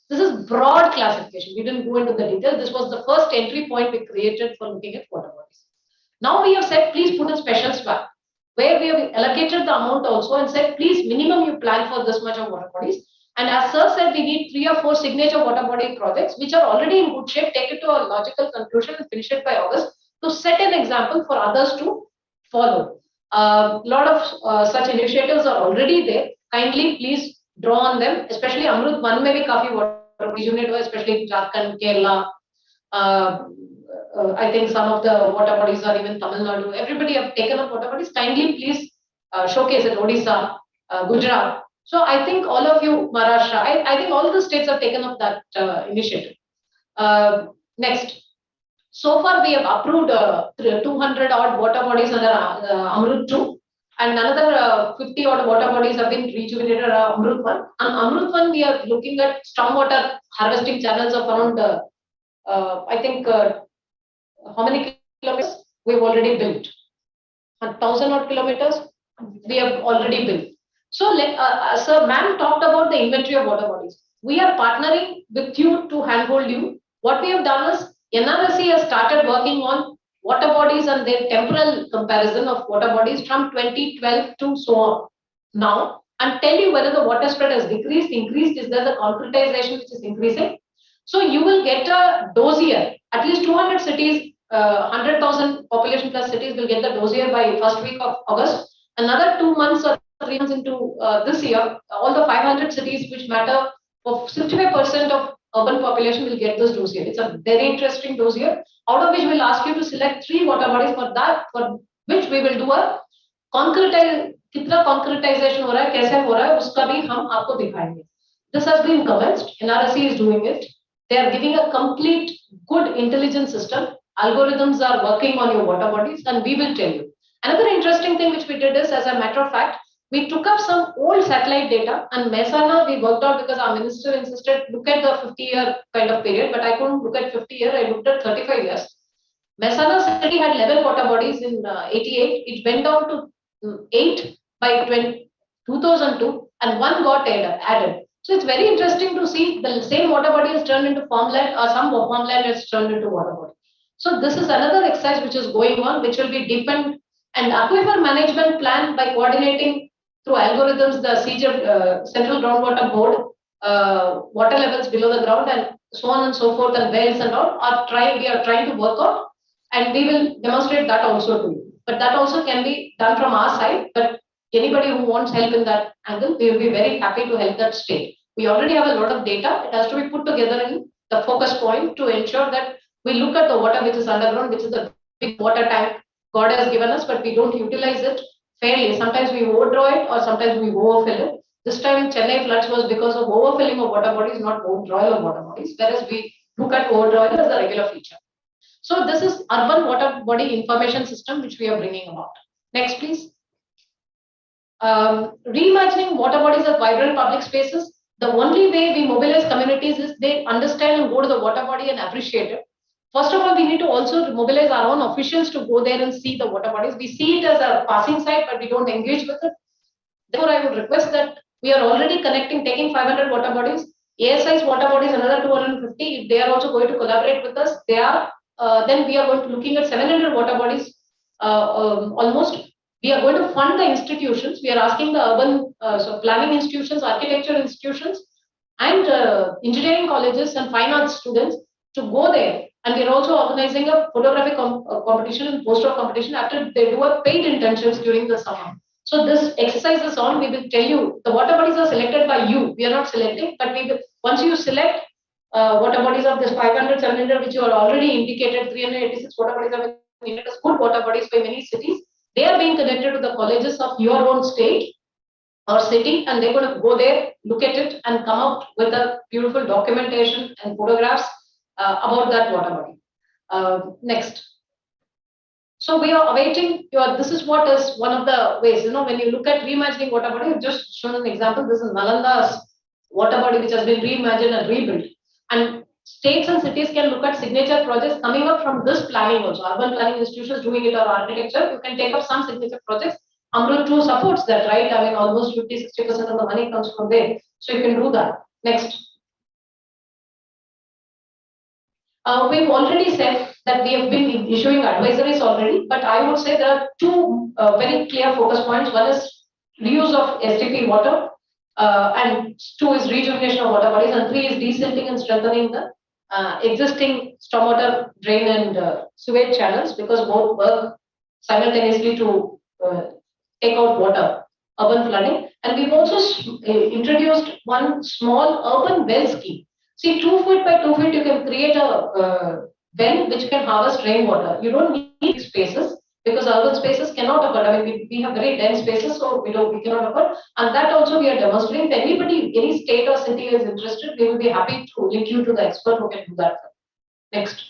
This is broad classification. We didn't go into the detail. This was the first entry point we created for looking at water bodies. Now we have said, please put in special swap, where we have allocated the amount also and said, please minimum you plan for this much of water bodies. And as sir said, we need 3 or 4 signature water body projects, which are already in good shape, take it to a logical conclusion and finish it by August to set an example for others to follow. A lot of such initiatives are already there. Kindly please draw on them, especially AMRUT 1 may be kafi water Rejuvenated, especially Jharkhand, Kerala. I think some of the water bodies are even Tamil Nadu. Everybody have taken up water bodies. Kindly please showcase it, Odisha, Gujarat. So I think all of you, Maharashtra, I think all the states have taken up that initiative. Next. So far we have approved 200 odd water bodies under AMRUT 2 and another 50 odd water bodies have been rejuvenated AMRUT 1. And AMRUT 1 we are looking at stormwater harvesting channels of around, I think, how many kilometers we've already built? 1,000 odd kilometers. we have already built. So, Sir, ma'am talked about the inventory of water bodies. We are partnering with you to handhold you. What we have done is NRSC has started working on water bodies and their temporal comparison of water bodies from 2012 to so on now, and tell you whether the water spread has decreased, increased, is there the concretization which is increasing. So you will get a dossier, at least 200 cities, 100,000 population plus cities will get the dossier by first week of August. Another 2 months or 3 months into this year, all the 500 cities which matter for 65% of urban population will get this dossier. It's a very interesting dossier, out of which we'll ask you to select 3 water bodies for which we will do a कितना concretization हो रहा है, कैसे हो रहा है, उसका भी हम आपको दिखाएंगे. This has been commenced. NRSC is doing it. They are giving a complete good intelligence system. Algorithms are working on your water bodies, and we will tell you. Another interesting thing which we did is, as a matter of fact, we took up some old satellite data, and Mehsana we worked out because our minister insisted look at the 50-year kind of period, but I couldn't look at 50 years. I looked at 35 years. Mehsana city had 11 water bodies in 88. It went down to 8 by 2002, and 1 got added. So it's very interesting to see the same water body is turned into farmland, or some farmland is turned into water body. So this is another exercise which is going on, which will be deepened, and aquifer management plan by coordinating through algorithms the Central Groundwater Board, water levels below the ground, and so on and so forth, and wells and all we are trying to work out, and we will demonstrate that also to you. But that also can be done from our side. But anybody who wants help in that angle, we will be very happy to help that state. We already have a lot of data. It has to be put together in the focus point to ensure that we look at the water which is underground, which is the big water tank God has given us, but we don't utilize it fairly. Sometimes we overdraw it, or sometimes we overfill it. This time Chennai floods was because of overfilling of water bodies, not overdrawal of water bodies, whereas we look at overdrawal as a regular feature. So this is urban water body information system which we are bringing about. Next, please. Reimagining water bodies as vibrant public spaces. The only way we mobilize communities is they understand and go to the water body and appreciate it. First of all, we need to also mobilize our own officials to go there and see the water bodies. We see it as a passing site, but we don't engage with it. Therefore, I would request that we are already taking 500 water bodies. ASI's water bodies, another 250. If they are also going to collaborate with us, they are. Then we are going to looking at 700 water bodies almost. We are going to fund the institutions. We are asking the urban planning institutions, architecture institutions, and engineering colleges and fine arts students to go there. And we are also organizing a photographic competition and poster competition after they do a paid internships during the summer. So this exercise is on. We will tell you the water bodies are selected by you. We are not selecting, but we will, once you select water bodies of this 500, 700, which you are already indicated, 386 water bodies have been indicated as good water bodies by many cities. They are being connected to the colleges of your own state or city, and they're going to go there, look at it, and come out with a beautiful documentation and photographs about that water body. Next. So we are awaiting your, this is what is one of the ways, when you look at reimagining water body, I've just shown an example. This is Nalanda's water body, which has been reimagined and rebuilt. And states and cities can look at signature projects coming up from this planning also. Urban planning institutions doing it or architecture, you can take up some signature projects. AMRUT 2 supports that, right? I mean, almost 50-60% of the money comes from there. So you can do that. Next. We've already said that we have been issuing advisories already, but I would say there are 2 very clear focus points. One is reuse of STP water, and 2 is rejuvenation of water bodies, and 3 is desilting and strengthening the existing stormwater drain and sewage channels, because both work simultaneously to take out water, urban flooding. And we've also introduced one small urban well scheme. See, 2 feet by 2 feet, you can create a well which can harvest rainwater. You don't need these spaces because urban spaces cannot afford. I mean, we have very dense spaces, so we cannot afford. And that also we are demonstrating. If anybody, any state or city is interested, we will be happy to link you to the expert who can do that. Next.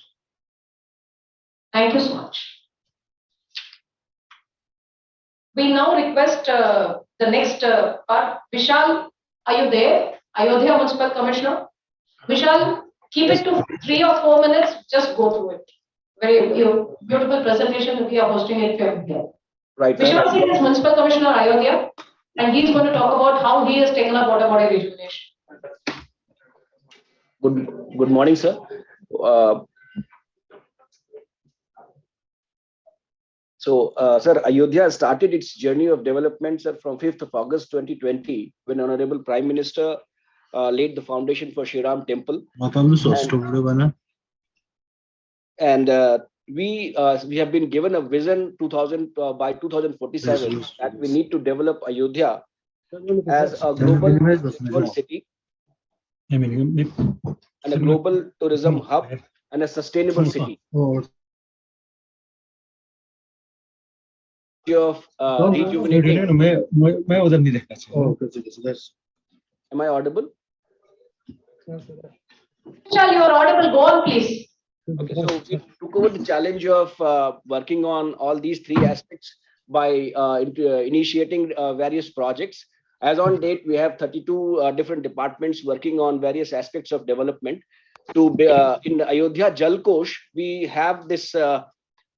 Thank you so much. We now request the next part. Vishal, are you there? Ayodhya Municipal Commissioner. Vishal, keep it to 3 or 4 minutes. Just go through it. Very beautiful presentation. We are hosting it here. Right. Vishal Singh is Municipal Commissioner Ayodhya, and he's going to talk about how he has taken up water body rejuvenation. Good morning, sir. Sir, Ayodhya started its journey of development, sir, from 5th of August 2020, when Honorable Prime Minister laid the foundation for Shri Ram Temple. And we have been given a vision by 2047 that we need to develop Ayodhya as a global spiritual city and a global tourism hub and a sustainable city. Of rejuvenating. Am I audible? Vishal, you are audible. Go on, please. Okay, so we took over the challenge of working on all these three aspects by initiating various projects. As on date, we have 32 different departments working on various aspects of development. In Ayodhya Jal Kosh, we have this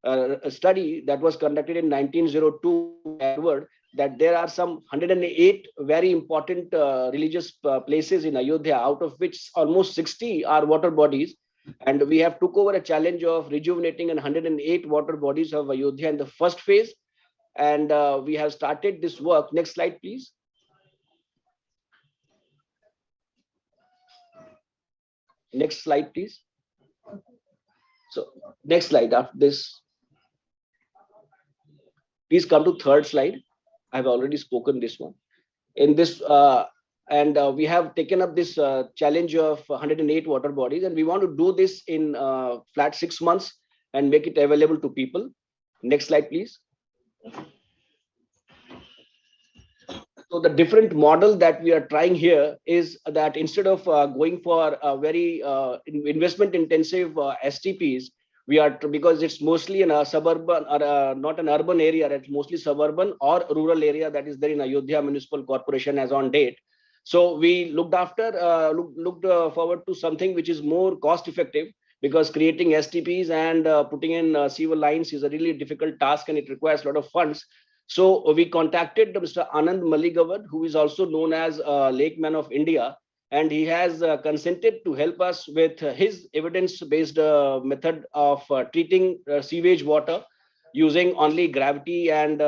a study that was conducted in 1902 that there are some 108 very important religious places in Ayodhya, out of which almost 60 are water bodies. And we have took over a challenge of rejuvenating 108 water bodies of Ayodhya in the first phase. And we have started this work. Next slide, please. Next slide, please. So next slide after this. Please come to third slide. I have already spoken this one. In this, we have taken up this challenge of 108 water bodies, and we want to do this in flat 6 months and make it available to people. Next slide, please. So the different model that we are trying here is that instead of going for a very investment intensive STPs, we are, because it's mostly in a suburban or not an urban area, it's mostly suburban or rural area that is there in Ayodhya Municipal Corporation as on date. So we looked forward to something which is more cost effective, because creating STPs and putting in sewer lines is a really difficult task and it requires a lot of funds. So we contacted Mr. Anand Maligawad, who is also known as Lake Man of India, and he has consented to help us with his evidence-based method of treating sewage water using only gravity and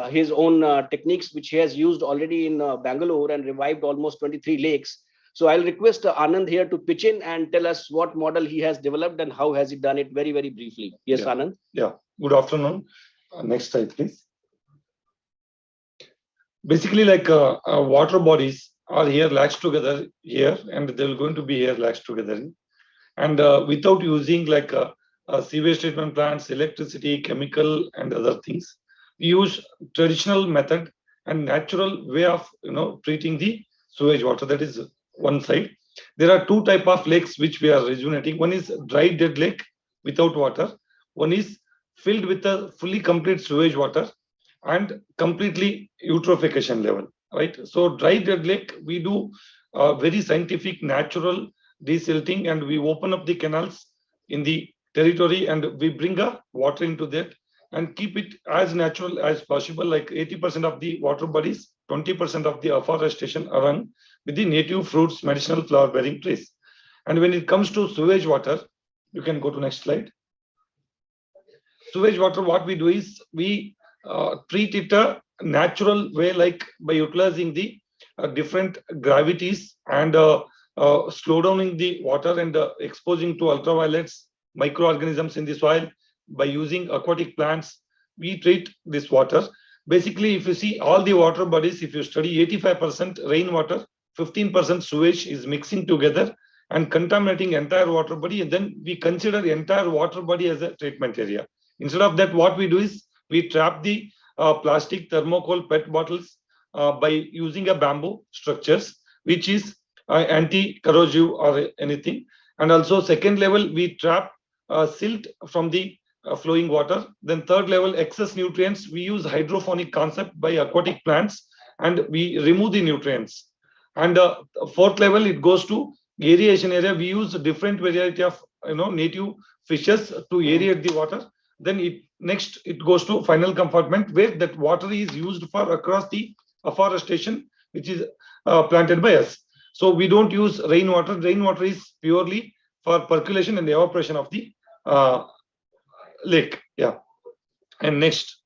his own techniques, which he has used already in Bangalore and revived almost 23 lakes. So I'll request Anand here to pitch in and tell us what model he has developed and how has he done it very, very briefly. Yes, yeah. Anand. Yeah, good afternoon. Next slide, please. Basically, like water bodies are here latched together here, and they're going to be here latched together. And without using like sewage treatment plants, electricity, chemical, and other things, we use traditional method and natural way of treating the sewage water. That is one side. There are two type of lakes which we are rejuvenating. One is dry dead lake without water. One is filled with a fully complete sewage water and completely eutrophication level, right? So dry dead lake, we do very scientific natural desilting, and we open up the canals in the territory and we bring water into that and keep it as natural as possible, like 80% of the water bodies, 20% of the afforestation around with the native fruits, medicinal flower bearing trees. And when it comes to sewage water, you can go to next slide. Sewage water, what we do is we treat it a natural way, like by utilizing the different gravities and slow downing the water and exposing to ultraviolets, microorganisms in the soil. By using aquatic plants, we treat this water. Basically, if you see all the water bodies, if you study 85% rainwater, 15% sewage is mixing together and contaminating entire water body, and then we consider the entire water body as a treatment area. Instead of that, what we do is we trap the plastic thermocol PET bottles by using a bamboo structures, which is anti-corrosive or anything. And also second level, we trap silt from the flowing water. Then third level, excess nutrients, we use hydroponic concept by aquatic plants and we remove the nutrients. And fourth level, it goes to aeration area. We use different variety of native fishes to aerate the water. Then next it goes to final compartment where that water is used for across the afforestation, which is planted by us. So we don't use rainwater. Rainwater is purely for percolation and evaporation of the lake. Yeah. And next.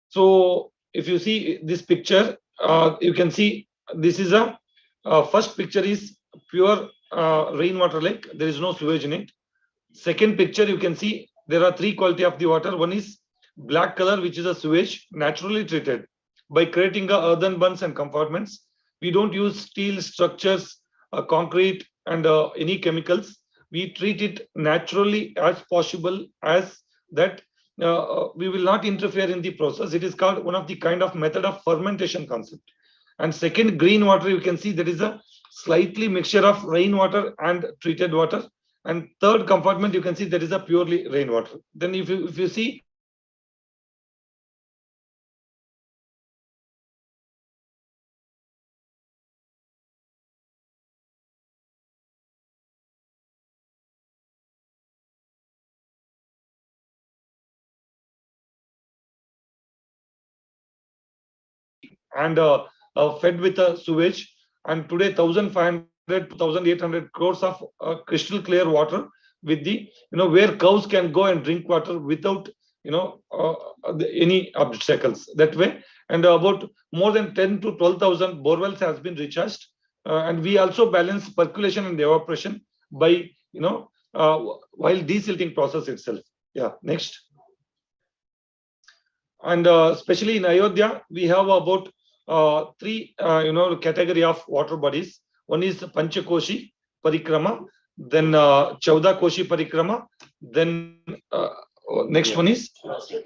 So if you see this picture, you can see this is a first picture is pure rainwater lake. There is no sewage in it. Second picture, you can see there are three quality of the water. One is black color, which is a sewage naturally treated by creating a earthen bunds and compartments. We don't use steel structures, concrete, and any chemicals. We treat it naturally as possible as that. We will not interfere in the process. It is called one of the kind of method of fermentation concept. And second, green water, you can see there is a slightly mixture of rainwater and treated water. And third compartment, you can see there is a purely rainwater. Then if you see, and fed with a sewage, and today 1,500 to 1,800 crores of crystal clear water with the where cows can go and drink water without any obstacles that way. And about more than 10 to 12,000 borewells has been recharged, and we also balance percolation and evaporation by while desilting process itself. Yeah, next. And especially in Ayodhya, we have about three category of water bodies. One is Panchakoshi Parikrama, then Chauda Koshi Parikrama, then next one is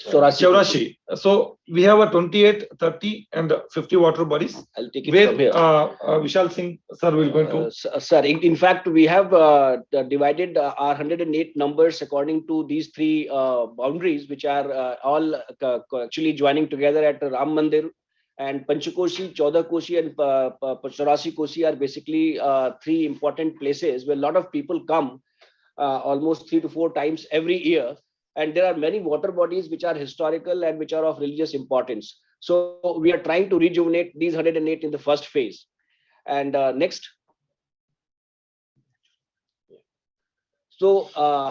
Chaurashi. So we have a 28, 30, and 50 water bodies. I'll take it where from here. Vishal Singh sir will going to. Sir, in fact, we have divided our 108 numbers according to these three boundaries, which are all actually joining together at Ram Mandir. And Panchakoshi, Chauda Koshi, and Chaurashi Koshi are basically three important places where a lot of people come almost 3 to 4 times every year. And there are many water bodies which are historical and which are of religious importance. So we are trying to rejuvenate these 108 in the first phase. And next. So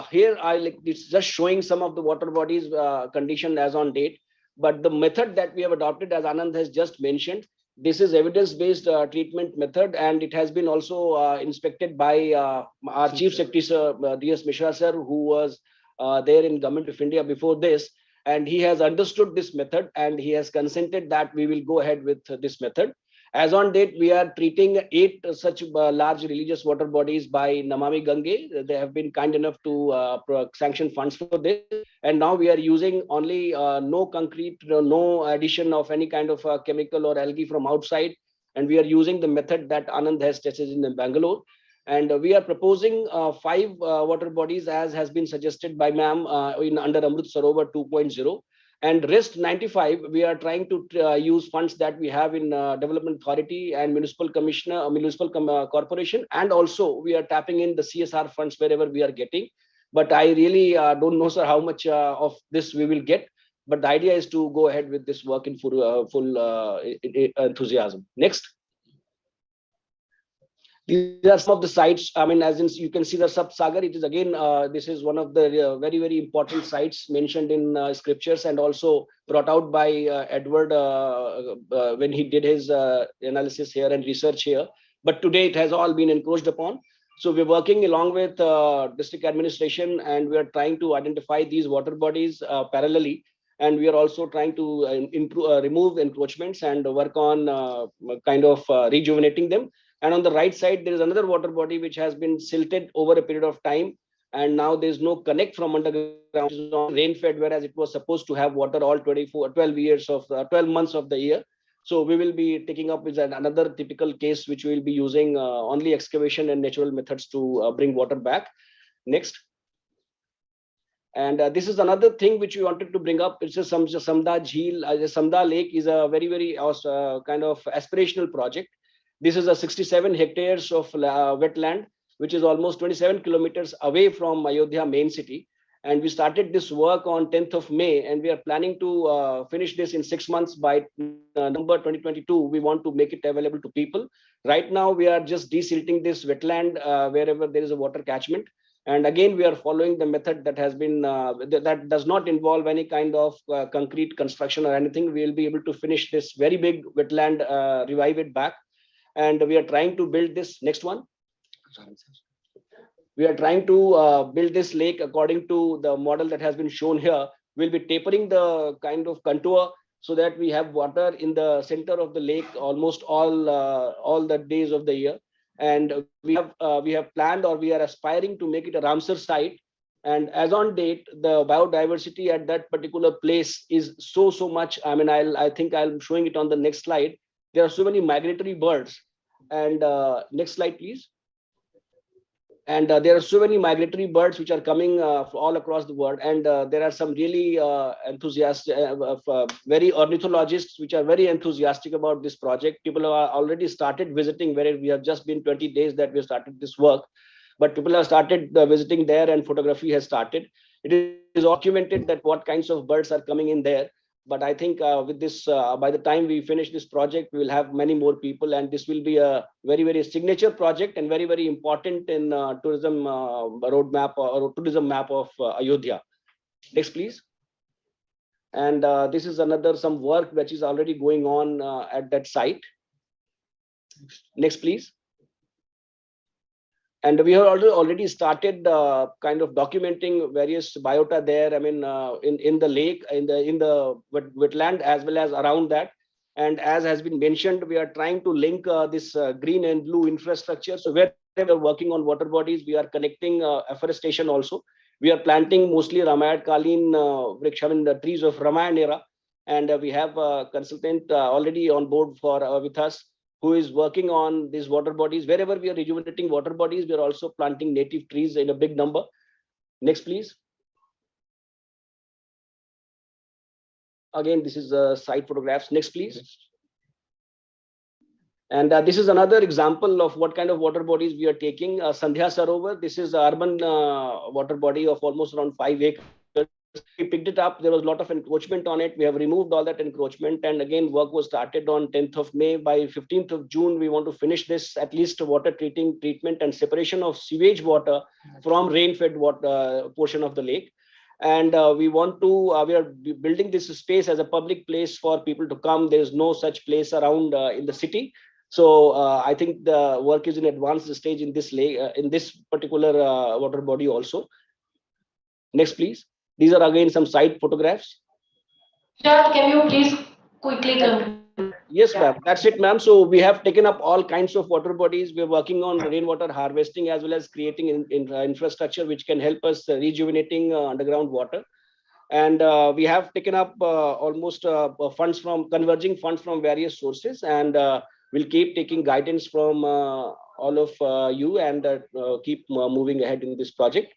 here it's just showing some of the water bodies condition as on date. But the method that we have adopted, as Anand has just mentioned, this is evidence-based treatment method, and it has been also inspected by our Chief Secretary, Sir D.S. Mishra, sir, who was there in Government of India before this, and he has understood this method, and he has consented that we will go ahead with this method. As on date, we are treating 8 such large religious water bodies by Namami Gange. They have been kind enough to sanction funds for this. And now we are using only no concrete, no addition of any kind of chemical or algae from outside. And we are using the method that Anand has tested in Bangalore. And we are proposing 5 water bodies as has been suggested by ma'am under AMRUT Sarovar 2.0. And rest 95, we are trying to use funds that we have in Development Authority and Municipal Commissioner, Municipal Corporation, and also we are tapping in the CSR funds wherever we are getting. But I really don't know, sir, how much of this we will get. But the idea is to go ahead with this work in full enthusiasm. Next. These are some of the sites. I mean, as in you can see the Sagar. It is again, this is one of the very, very important sites mentioned in scriptures and also brought out by Edward when he did his analysis here and research here. But today it has all been encroached upon. So we're working along with district administration, and we are trying to identify these water bodies parallelly. And we are also trying to remove encroachments and work on kind of rejuvenating them. And on the right side, there is another water body which has been silted over a period of time. And now there's no connect from underground, which is on rain fed, whereas it was supposed to have water all 12 months of the year. So we will be taking up with another typical case, which we will be using only excavation and natural methods to bring water back. Next. And this is another thing which we wanted to bring up. It's a Samda Jheel. Samda Lake is a very, very kind of aspirational project. This is a 67 hectares of wetland, which is almost 27 kilometers away from Ayodhya main city. And we started this work on 10th of May, and we are planning to finish this in 6 months. By November 2022, we want to make it available to people. Right now, we are just desilting this wetland wherever there is a water catchment. And again, we are following the method that has been, that does not involve any kind of concrete construction or anything. We will be able to finish this very big wetland, revive it back. And we are trying to build this next one. We are trying to build this lake according to the model that has been shown here. We'll be tapering the kind of contour so that we have water in the center of the lake almost all the days of the year. And we have planned, or we are aspiring to make it a Ramsar site. And as on date, the biodiversity at that particular place is so much. I mean, I think I'm showing it on the next slide. There are so many migratory birds. And next slide, please. And there are so many migratory birds which are coming all across the world. And there are some really enthusiastic, very ornithologists which are very enthusiastic about this project. People have already started visiting, where we have just been 20 days that we started this work. But people have started visiting there, and photography has started. It is documented that what kinds of birds are coming in there. But I think with this, by the time we finish this project, we will have many more people, and this will be a very signature project and very important in tourism roadmap or tourism map of Ayodhya. Next, please. And this is some work which is already going on at that site. Next, please. And we have already started kind of documenting various biota there. I mean, in the lake, in the wetland, as well as around that. And as has been mentioned, we are trying to link this green and blue infrastructure. So where we are working on water bodies, we are connecting afforestation also. We are planting mostly Ramayana Kaleen the trees of Ramayana era. And we have a consultant already on board for with us, who is working on these water bodies. Wherever we are rejuvenating water bodies, we are also planting native trees in a big number. Next, please. Again, this is site photographs. Next, please. And this is another example of what kind of water bodies we are taking. Sandhya Sarovar, this is an urban water body of almost around 5 acres. We picked it up. There was a lot of encroachment on it. We have removed all that encroachment. And again, work was started on 10th of May. By 15th of June, we want to finish this, at least water treatment and separation of sewage water from rain-fed water portion of the lake. And we want to, we are building this space as a public place for people to come. There is no such place around in the city. So I think the work is in advanced stage in this lake, in this particular water body also. Next, please. These are again some site photographs. Jal, can you please quickly conclude? Yes, ma'am. That's it, ma'am. So we have taken up all kinds of water bodies. We're working on rainwater harvesting, as well as creating infrastructure which can help us rejuvenating underground water. And we have taken up almost converging funds from various sources, and we'll keep taking guidance from all of you, and keep moving ahead in this project.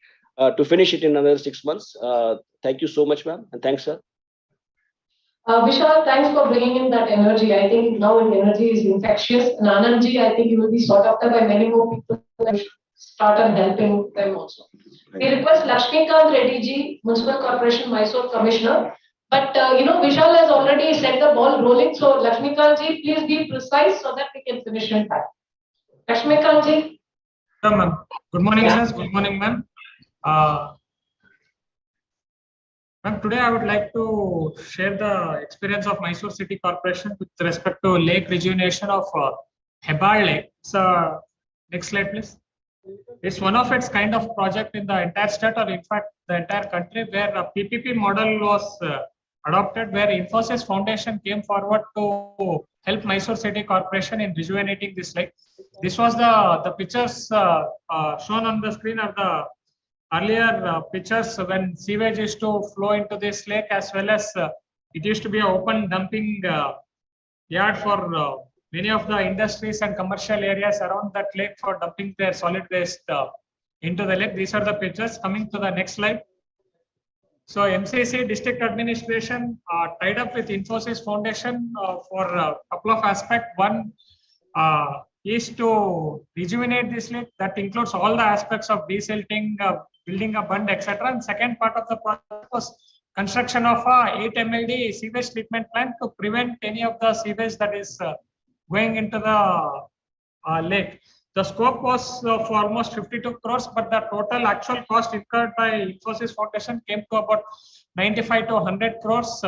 To finish it in another 6 months. Thank you so much, ma'am, and thanks, sir. Vishal, thanks for bringing in that energy. I think now energy is infectious. And Anandji, I think you will be sought after by many more people and started helping them also. We request Lakshmikant Reddy ji, Municipal Corporation, Mysore Commissioner. But Vishal has already set the ball rolling. So Lakshmikant ji, please be precise so that we can finish in time. Lakshmikant ji. Yeah, ma'am. Good morning, sir. Good morning, ma'am. Ma'am, today I would like to share the experience of Mysore City Corporation with respect to lake rejuvenation of Hebbal Lake. So, next slide, please. It's one of its kind of project in the entire state, or in fact the entire country, where a PPP model was adopted, where Infosys Foundation came forward to help Mysore City Corporation in rejuvenating this lake. This was the pictures shown on the screen of the earlier pictures when sewage used to flow into this lake, as well as it used to be an open dumping yard for many of the industries and commercial areas around that lake for dumping their solid waste into the lake. These are the pictures. Coming to the next slide. So MCC district administration tied up with Infosys Foundation for a couple of aspects. One is to rejuvenate this lake. That includes all the aspects of desilting, building a bund, etc. And second part of the project was construction of a 8 MLD sewage treatment plant to prevent any of the sewage that is going into the lake. The scope was for almost 52 crores, but the total actual cost incurred by Infosys Foundation came to about 95 to 100 crores.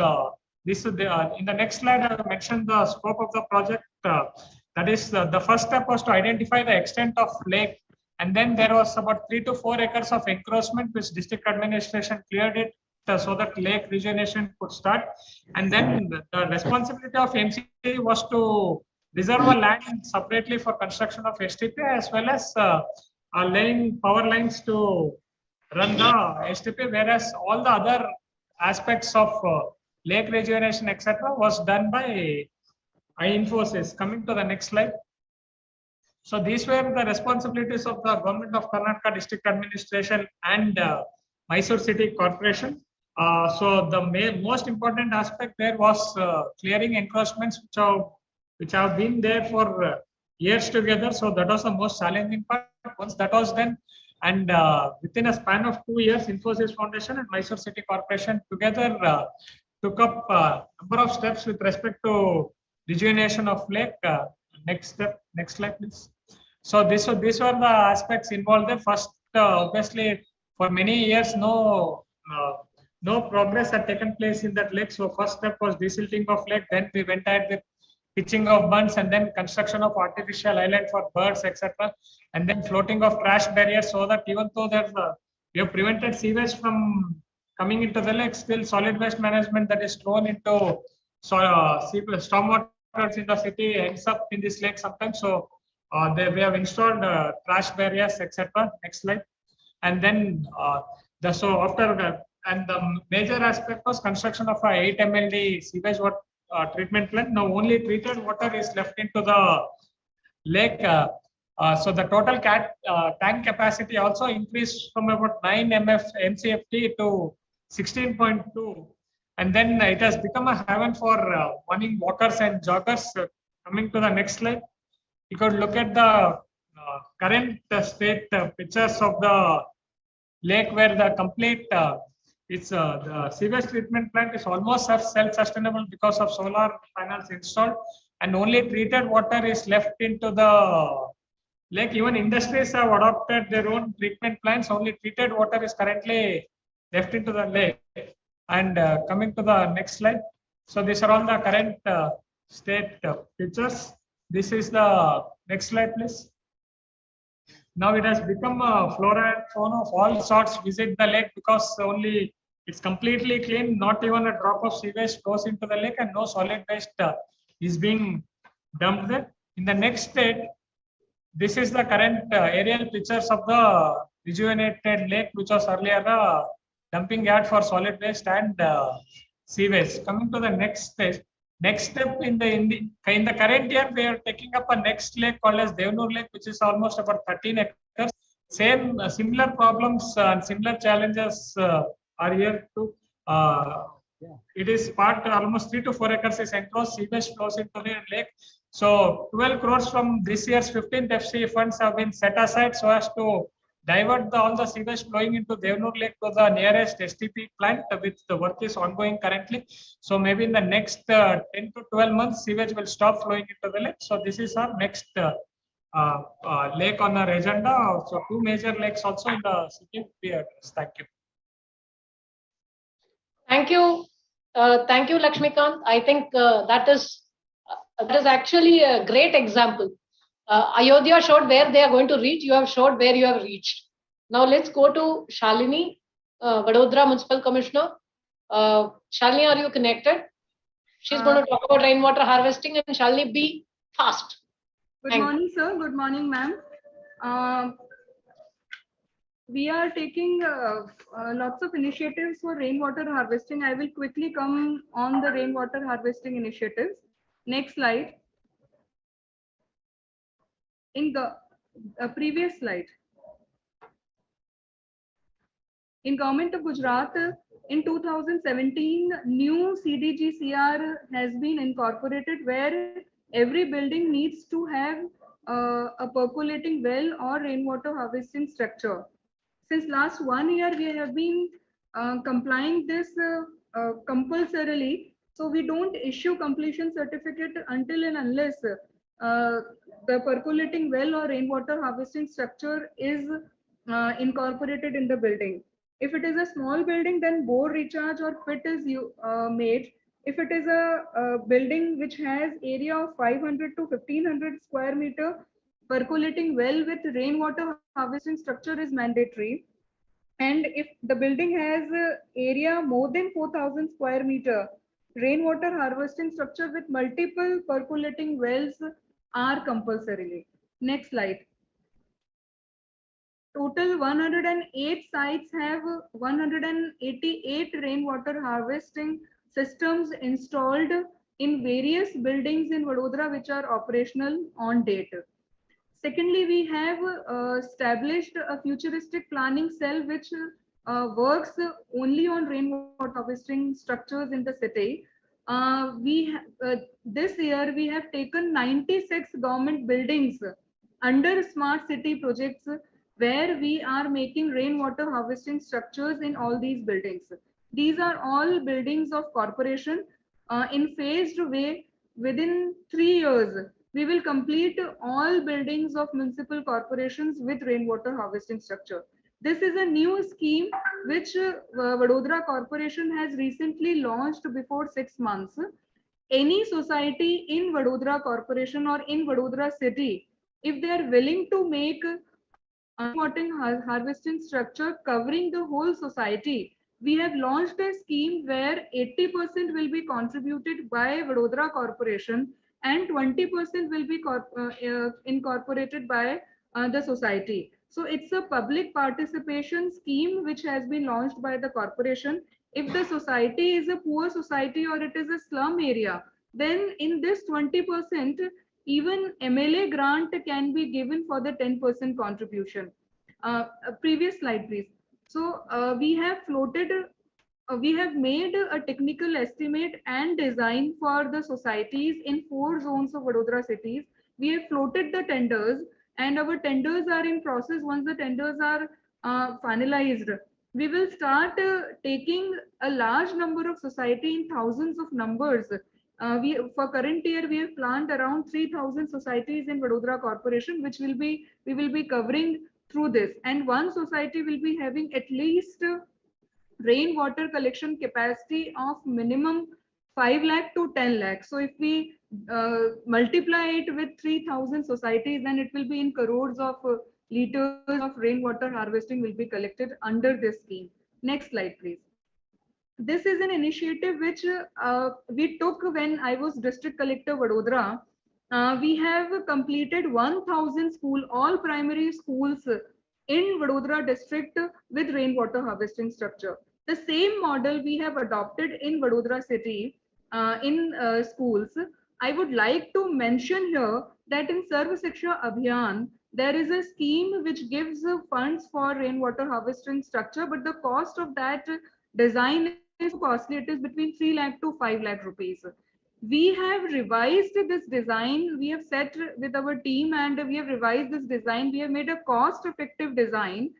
This is in the next slide, I will mention the scope of the project. That is, the first step was to identify the extent of lake, and then there was about 3 to 4 acres of encroachment which district administration cleared it so that lake regeneration could start. And then the responsibility of MCA was to reserve a land separately for construction of STP, as well as laying power lines to run the STP, whereas all the other aspects of lake rejuvenation, etc., was done by Infosys. Coming to the next slide. So these were the responsibilities of the government of Karnataka district administration and Mysore City Corporation. So the most important aspect there was clearing encroachments which have been there for years together. So that was the most challenging part. Once that was done, and within a span of 2 years, Infosys Foundation and Mysore City Corporation together took up a number of steps with respect to rejuvenation of lake. Next step, next slide, please. So these were the aspects involved there. First, obviously, for many years, no progress had taken place in that lake. So first step was desilting of lake. Then we went ahead with pitching of bunds, and then construction of artificial island for birds, etc. And then floating of trash barriers, so that even though we have prevented sewage from coming into the lake, still solid waste management that is thrown into stormwater in the city ends up in this lake sometimes. So we have installed trash barriers, etc. Next slide. And then and the major aspect was construction of a 8 MLD sewage water treatment plant. Now only treated water is left into the lake. So the total tank capacity also increased from about 9 MCFT to 16.2. And then it has become a haven for morning walkers and joggers. Coming to the next slide, you could look at the current state pictures of the lake, where the complete the sewage treatment plant is almost self-sustainable because of solar panels installed, and only treated water is left into the lake. Even industries have adopted their own treatment plants. Only treated water is currently left into the lake. And coming to the next slide. So these are all the current state pictures. This is the next slide, please. Now it has become a flora and fauna of all sorts visit the lake, because only it's completely clean. Not even a drop of sewage goes into the lake, and no solid waste is being dumped there. In the next state, this is the current aerial pictures of the rejuvenated lake, which was earlier a dumping yard for solid waste and sewage. Coming to the next stage. Next step in the current year, we are taking up a next lake called as Devon Lake, which is almost about 13 acres. Similar problems and similar challenges are here too. It is part almost 3 to 4 acres is enclosed. Sewage flows into the lake. So 12 crores from this year's 15th FC funds have been set aside so as to divert all the sewage flowing into Devon Lake to the nearest STP plant, which the work is ongoing currently. So maybe in the next 10 to 12 months, sewage will stop flowing into the lake. So this is our next lake on our agenda. So 2 major lakes also in the city will be addressed. Thank you. Thank you. Thank you, Lakshmikant. I think that is actually a great example. Ayodhya showed where they are going to reach. You have showed where you have reached. Now let's go to Shalini, Vadodara Municipal Commissioner. Shalini, are you connected? She's going to talk about rainwater harvesting, and Shalini, be fast. Good morning, sir. Good morning, ma'am. We are taking lots of initiatives for rainwater harvesting. I will quickly come on the rainwater harvesting initiatives. Next slide. In the previous slide. In Government of Gujarat, in 2017, new CDGCR has been incorporated, where every building needs to have a percolating well or rainwater harvesting structure. Since last 1 year, we have been complying this compulsorily. So we don't issue completion certificate until and unless the percolating well or rainwater harvesting structure is incorporated in the building. If it is a small building, then bore recharge or pit is made. If it is a building which has area of 500 to 1500 square meter, percolating well with rainwater harvesting structure is mandatory. And if the building has area more than 4000 square meter, rainwater harvesting structure with multiple percolating wells are compulsorily. Next slide. Total 108 sites have 188 rainwater harvesting systems installed in various buildings in Vadodara which are operational on date. Secondly, we have established a futuristic planning cell which works only on rainwater harvesting structures in the city. This year we have taken 96 government buildings under smart city projects where we are making rainwater harvesting structures in all these buildings. These are all buildings of corporation in phased way. Within 3 years, we will complete all buildings of municipal corporations with rainwater harvesting structure. This is a new scheme which Vadodara Corporation has recently launched before 6 months. Any society in Vadodara Corporation or in Vadodara city, if they are willing to make rainwater harvesting structure covering the whole society, we have launched a scheme where 80% will be contributed by Vadodara Corporation and 20% will be incorporated by the society. So it's a public participation scheme which has been launched by the corporation. If the society is a poor society or it is a slum area, then in this 20%, even MLA grant can be given for the 10% contribution. Previous slide, please. So we have made a technical estimate and design for the societies in 4 zones of Vadodara cities. We have floated the tenders and our tenders are in process. Once the tenders are finalized, we will start taking a large number of society in thousands of numbers. For current year, we have planned around 3000 societies in Vadodara Corporation, which we will be covering through this. And one society will be having at least rainwater collection capacity of minimum 5 lakh to 10 lakh. So if we multiply it with 3000 societies, then it will be in crores of liters of rainwater harvesting will be collected under this scheme. Next slide, please. This is an initiative which we took when I was District Collector Vadodara. We have completed 1000 school, all primary schools in Vadodara district with rainwater harvesting structure. The same model we have adopted in Vadodara city in schools. I would like to mention here that in Self-Reliant Abhiyan, there is a scheme which gives funds for rainwater harvesting structure, but the cost of that design is costly. It is between 3 lakh to 5 lakh rupees. We have revised this design. We have set with our team and we have revised this design. We have made a cost-effective design.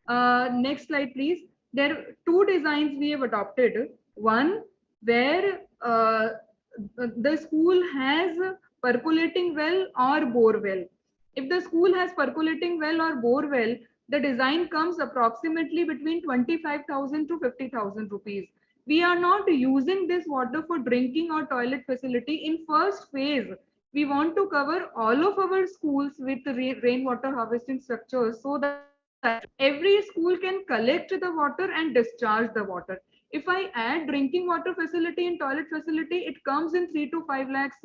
Next slide, please. There are 2 designs we have adopted. One where the school has percolating well or bore well. If the school has percolating well or bore well, the design comes approximately between 25,000 to 50,000 rupees. We are not using this water for drinking or toilet facility. In first phase, we want to cover all of our schools with rainwater harvesting structures so that every school can collect the water and discharge the water. If I add drinking water facility and toilet facility, it comes in 3 to 5 lakhs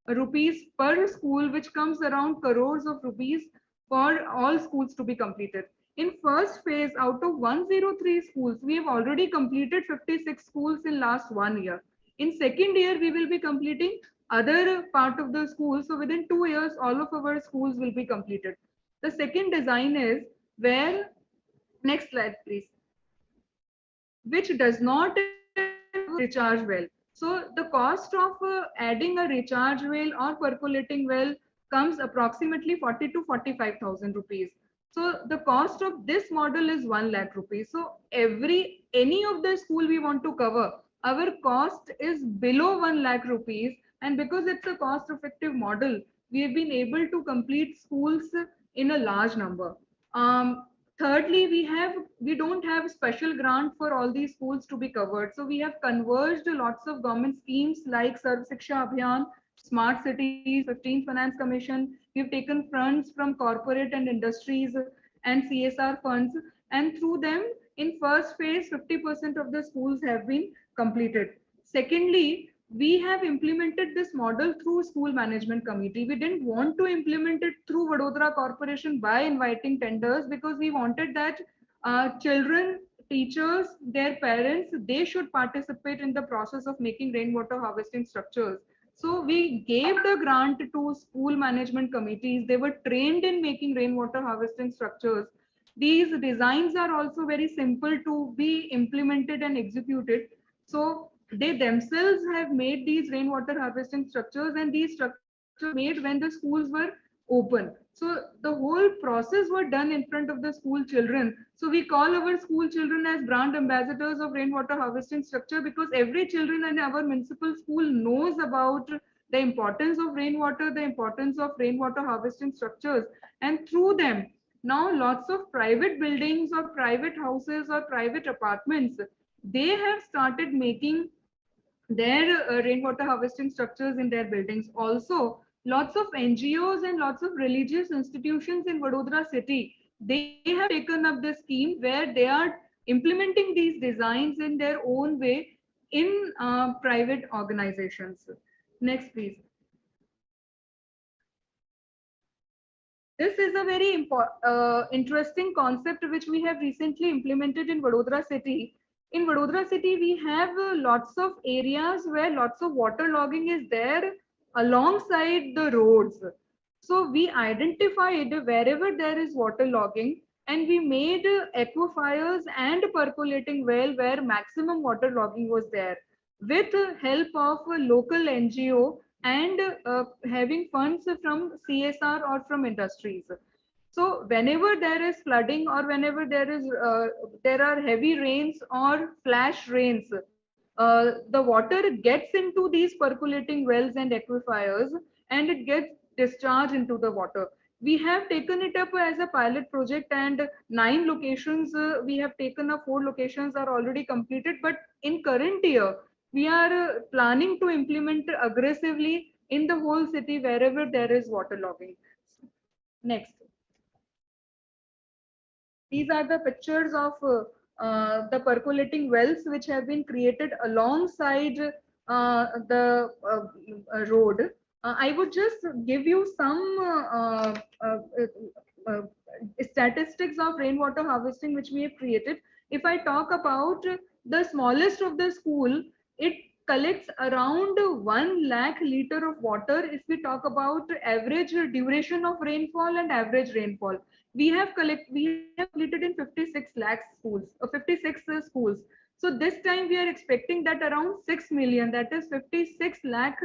rupees per school, which comes around crores of rupees for all schools to be completed. In first phase, out of 103 schools, we have already completed 56 schools in last 1 year. In second year, we will be completing other part of the school. So within 2 years, all of our schools will be completed. The second design is where, next slide, please, which does not recharge well. So the cost of adding a recharge well or percolating well comes approximately 40 to 45,000 rupees. So the cost of this model is 1 lakh rupees. So any of the school we want to cover, our cost is below 1 lakh rupees. And because it's a cost effective model, we have been able to complete schools in a large number. Thirdly, we don't have special grant for all these schools to be covered. So we have converged lots of government schemes like Sarv Shiksha Abhiyan, Smart Cities, 15th Finance Commission. We've taken funds from corporate and industries and CSR funds, and through them, in first phase, 50% of the schools have been completed. Secondly, we have implemented this model through school management committee. We didn't want to implement it through Vadodara Corporation by inviting tenders, because we wanted that children, teachers, their parents, they should participate in the process of making rainwater harvesting structures. So we gave the grant to school management committees. They were trained in making rainwater harvesting structures. These designs are also very simple to be implemented and executed. So they themselves have made these rainwater harvesting structures, and these structures were made when the schools were open. So the whole process were done in front of the school children. So we call our school children as brand ambassadors of rainwater harvesting structure, because every children in our municipal school knows about the importance of rainwater, the importance of rainwater harvesting structures. And through them, now lots of private buildings or private houses or private apartments, they have started making their rainwater harvesting structures in their buildings. Also, lots of NGOs and lots of religious institutions in Vadodara city, they have taken up the scheme where they are implementing these designs in their own way in private organizations. Next, please. This is a very interesting concept which we have recently implemented in Vadodara city. In Vadodara city, we have lots of areas where lots of water logging is there alongside the roads. So we identified wherever there is water logging, and we made aquifers and percolating well where maximum water logging was there, with help of a local NGO and having funds from CSR or from industries. So whenever there is flooding, or whenever there are heavy rains or flash rains, the water gets into these percolating wells and aquifers, and it gets discharged into the water. We have taken it up as a pilot project, and 9 locations we have taken up. 4 locations are already completed, but in current year we are planning to implement aggressively in the whole city wherever there is water logging. Next. These are the pictures of the percolating wells which have been created alongside the road. I would just give you some statistics of rainwater harvesting which we have created. If I talk about the smallest of the school, it collects around 1 lakh liter of water. If we talk about average duration of rainfall and average rainfall, we have completed in 56 lakh schools, 56 schools. So this time we are expecting that around 6 million, that is 56 lakh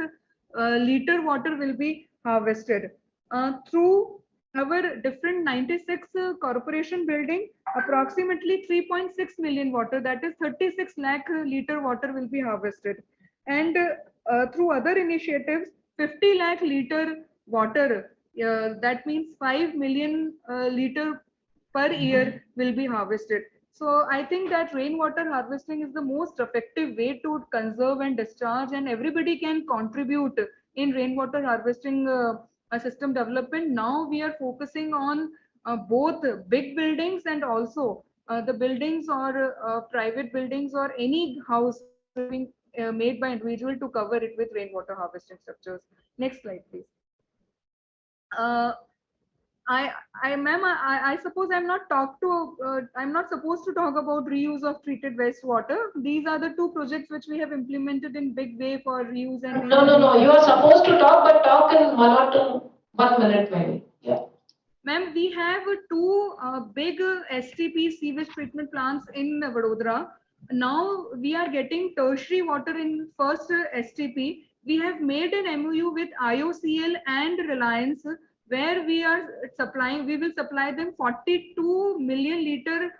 liter water will be harvested through our different 96 corporation building. Approximately 3.6 million water, that is 36 lakh liter water will be harvested. And through other initiatives, 50 lakh liter water, that means 5 million liter per year will be harvested. So I think that rainwater harvesting is the most effective way to conserve and discharge, and everybody can contribute in rainwater harvesting system development. Now we are focusing on both big buildings and also the buildings or private buildings or any house being made by individual to cover it with rainwater harvesting structures. Next slide, please. I suppose I'm not supposed to talk about reuse of treated wastewater. These are the 2 projects which we have implemented in big way for reuse and. No. You are supposed to talk, but talk in 1 minute maybe. Yeah. Ma'am, we have 2 big STP sewage treatment plants in Vadodara. Now we are getting tertiary water in first STP. We have made an MoU with IOCL and Reliance where we will supply them 42 million liter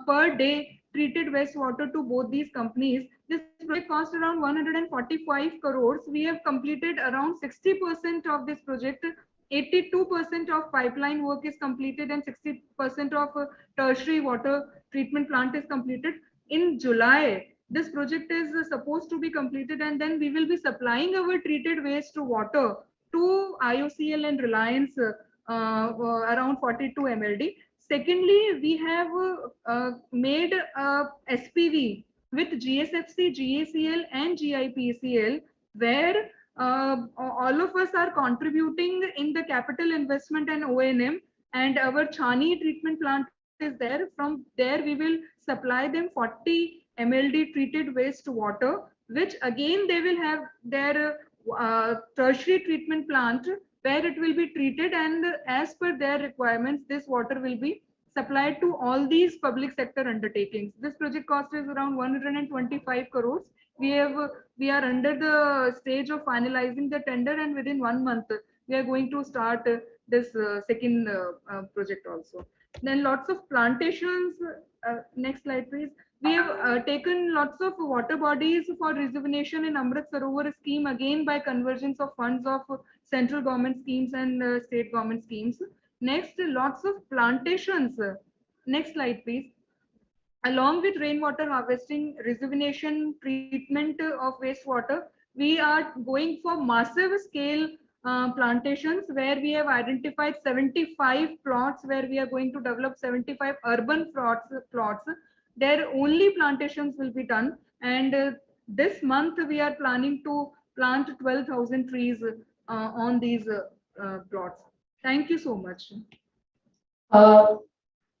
per day treated wastewater to both these companies. This project cost around 145 crores. We have completed around 60% of this project. 82% of pipeline work is completed and 60% of tertiary water treatment plant is completed. In July, this project is supposed to be completed, and then we will be supplying our treated waste to water to IOCL and Reliance around 42 MLD. Secondly, we have made a SPV with GSFC, GACL and GIPCL, where all of us are contributing in the capital investment and O&M, and our Chani treatment plant is there. From there, we will supply them 40 MLD treated waste water, which again they will have their tertiary treatment plant where it will be treated, and as per their requirements, this water will be supplied to all these public sector undertakings. This project cost is around 125 crores. We are under the stage of finalizing the tender, and within 1 month we are going to start this second project also. Then lots of plantations. Next slide, please. We have taken lots of water bodies for rejuvenation in AMRUT Sarovar scheme, again by convergence of funds of central government schemes and state government schemes. Next, lots of plantations. Next slide, please. Along with rainwater harvesting, rejuvenation, treatment of wastewater, we are going for massive scale plantations, where we have identified 75 plots where we are going to develop 75 urban plots. There only plantations will be done, and this month we are planning to plant 12,000 trees on these plots. Thank you so much.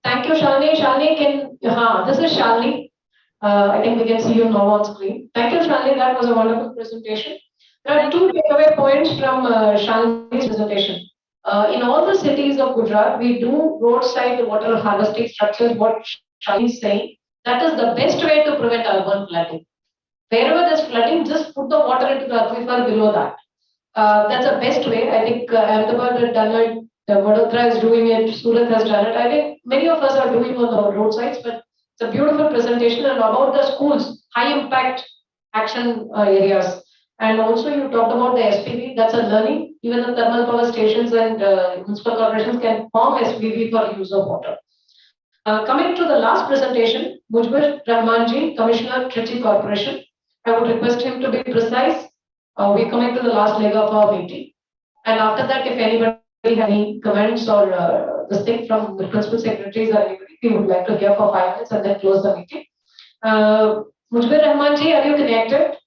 Thank you, Shalini. Shalini, this is Shalini. I think we can see you now on screen. Thank you, Shalini. That was a wonderful presentation. There are two takeaway points from Shalini's presentation. In all the cities of Gujarat, we do roadside water harvesting structures. What Shalini is saying, that is the best way to prevent urban flooding. Wherever there's flooding, just put the water into the aquifer below that. That's the best way. I think Ahmedabad has done it, Vadodara is doing it, Surat has done it. I think many of us are doing on the roadsides, but it's a beautiful presentation, and about the schools, high impact action areas. And also you talked about the SPV, that's a learning. Even the thermal power stations and municipal corporations can form SPV for use of water. Coming to the last presentation, Mujibur Rahmanji, Commissioner, Trichy Corporation. I would request him to be precise. We're coming to the last leg of our meeting. And after that, if anybody has any comments or this thing from the principal secretaries or anybody, we would like to hear for 5 minutes and then close the meeting. Mujibur Rahmanji, are you connected?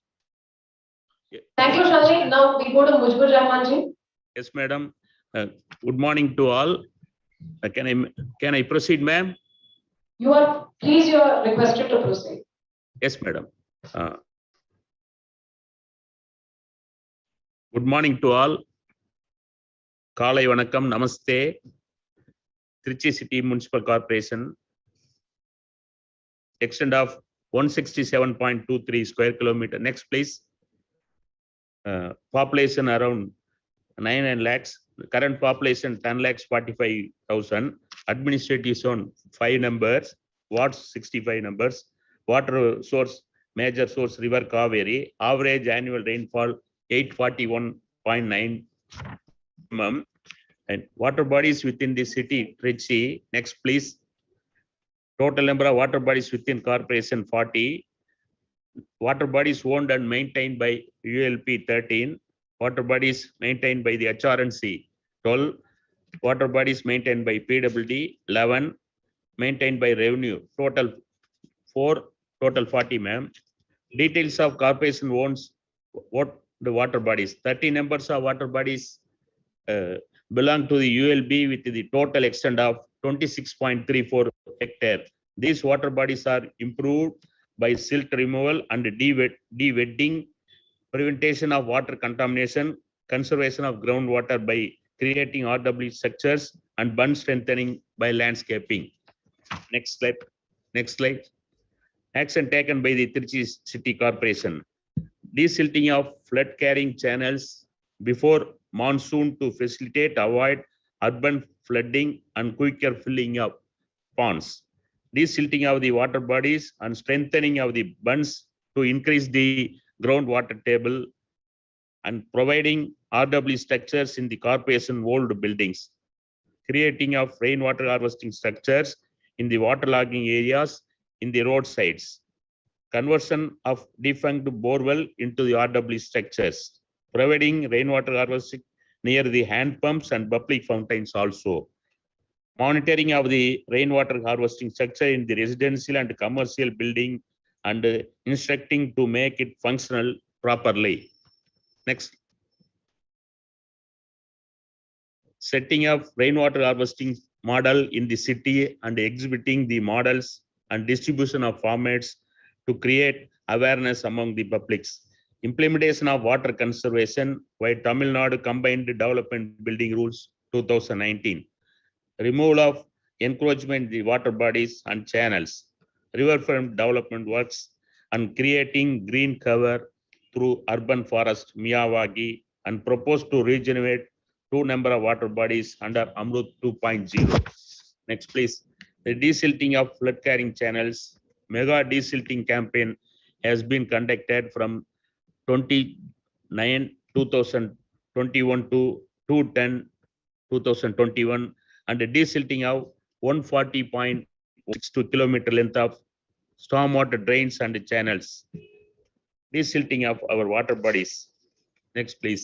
Yeah. Thank you, Shalini. Now we go to Mujibur Rahmanji. Yes, madam. Good morning to all. Can I proceed, ma'am? You are requested to proceed. Yes, madam. Good morning to all. Kalai Vanakkam, Namaste. Trichy City Municipal Corporation. Extent of 167.23 square kilometer. Next, please. Population around 9 lakhs. Current population 10 lakhs 45,000. Administrative zone 5 numbers. Wards 65 numbers. Water source, major source River Kaveri. Average annual rainfall 841.9 mm. And water bodies within the city Trichy. Next, please. Total number of water bodies within corporation 40. Water bodies owned and maintained by ULP 13. Water bodies maintained by the HRNC 12. Water bodies maintained by PWD 11. Maintained by revenue total 4. Total 40, ma'am. Details of corporation owns what the water bodies. 30 numbers of water bodies belong to the ULB with the total extent of 26.34 hectare. These water bodies are improved by silt removal and de-wetting, prevention of water contamination, conservation of groundwater by creating RW structures, and bund strengthening by landscaping. Next slide. Next slide. Action taken by the Trichy City Corporation. Desilting of flood carrying channels before monsoon to facilitate avoid urban flooding and quicker filling of ponds, desilting of the water bodies and strengthening of the bunds to increase the groundwater table, and providing RW structures in the corporation old buildings, creating of rainwater harvesting structures in the waterlogging areas in the roadsides, conversion of defunct borewell into the RW structures, providing rainwater harvesting near the hand pumps and public fountains also, monitoring of the rainwater harvesting structure in the residential and commercial building and instructing to make it functional properly. Next. Setting up rainwater harvesting model in the city and exhibiting the models and distribution of formats to create awareness among the publics. Implementation of water conservation by Tamil Nadu Combined Development Building Rules 2019. Removal of encroachment in the water bodies and channels, riverfront development works, and creating green cover through urban forest Miyawaki, and proposed to regenerate 2 number of water bodies under AMRUT 2.0. Next, please. The desilting of flood carrying channels, mega desilting campaign has been conducted from 29/2021 to 2/10/2021, and the desilting of 140.62 kilometer length of stormwater drains and channels, desilting of our water bodies. Next, please.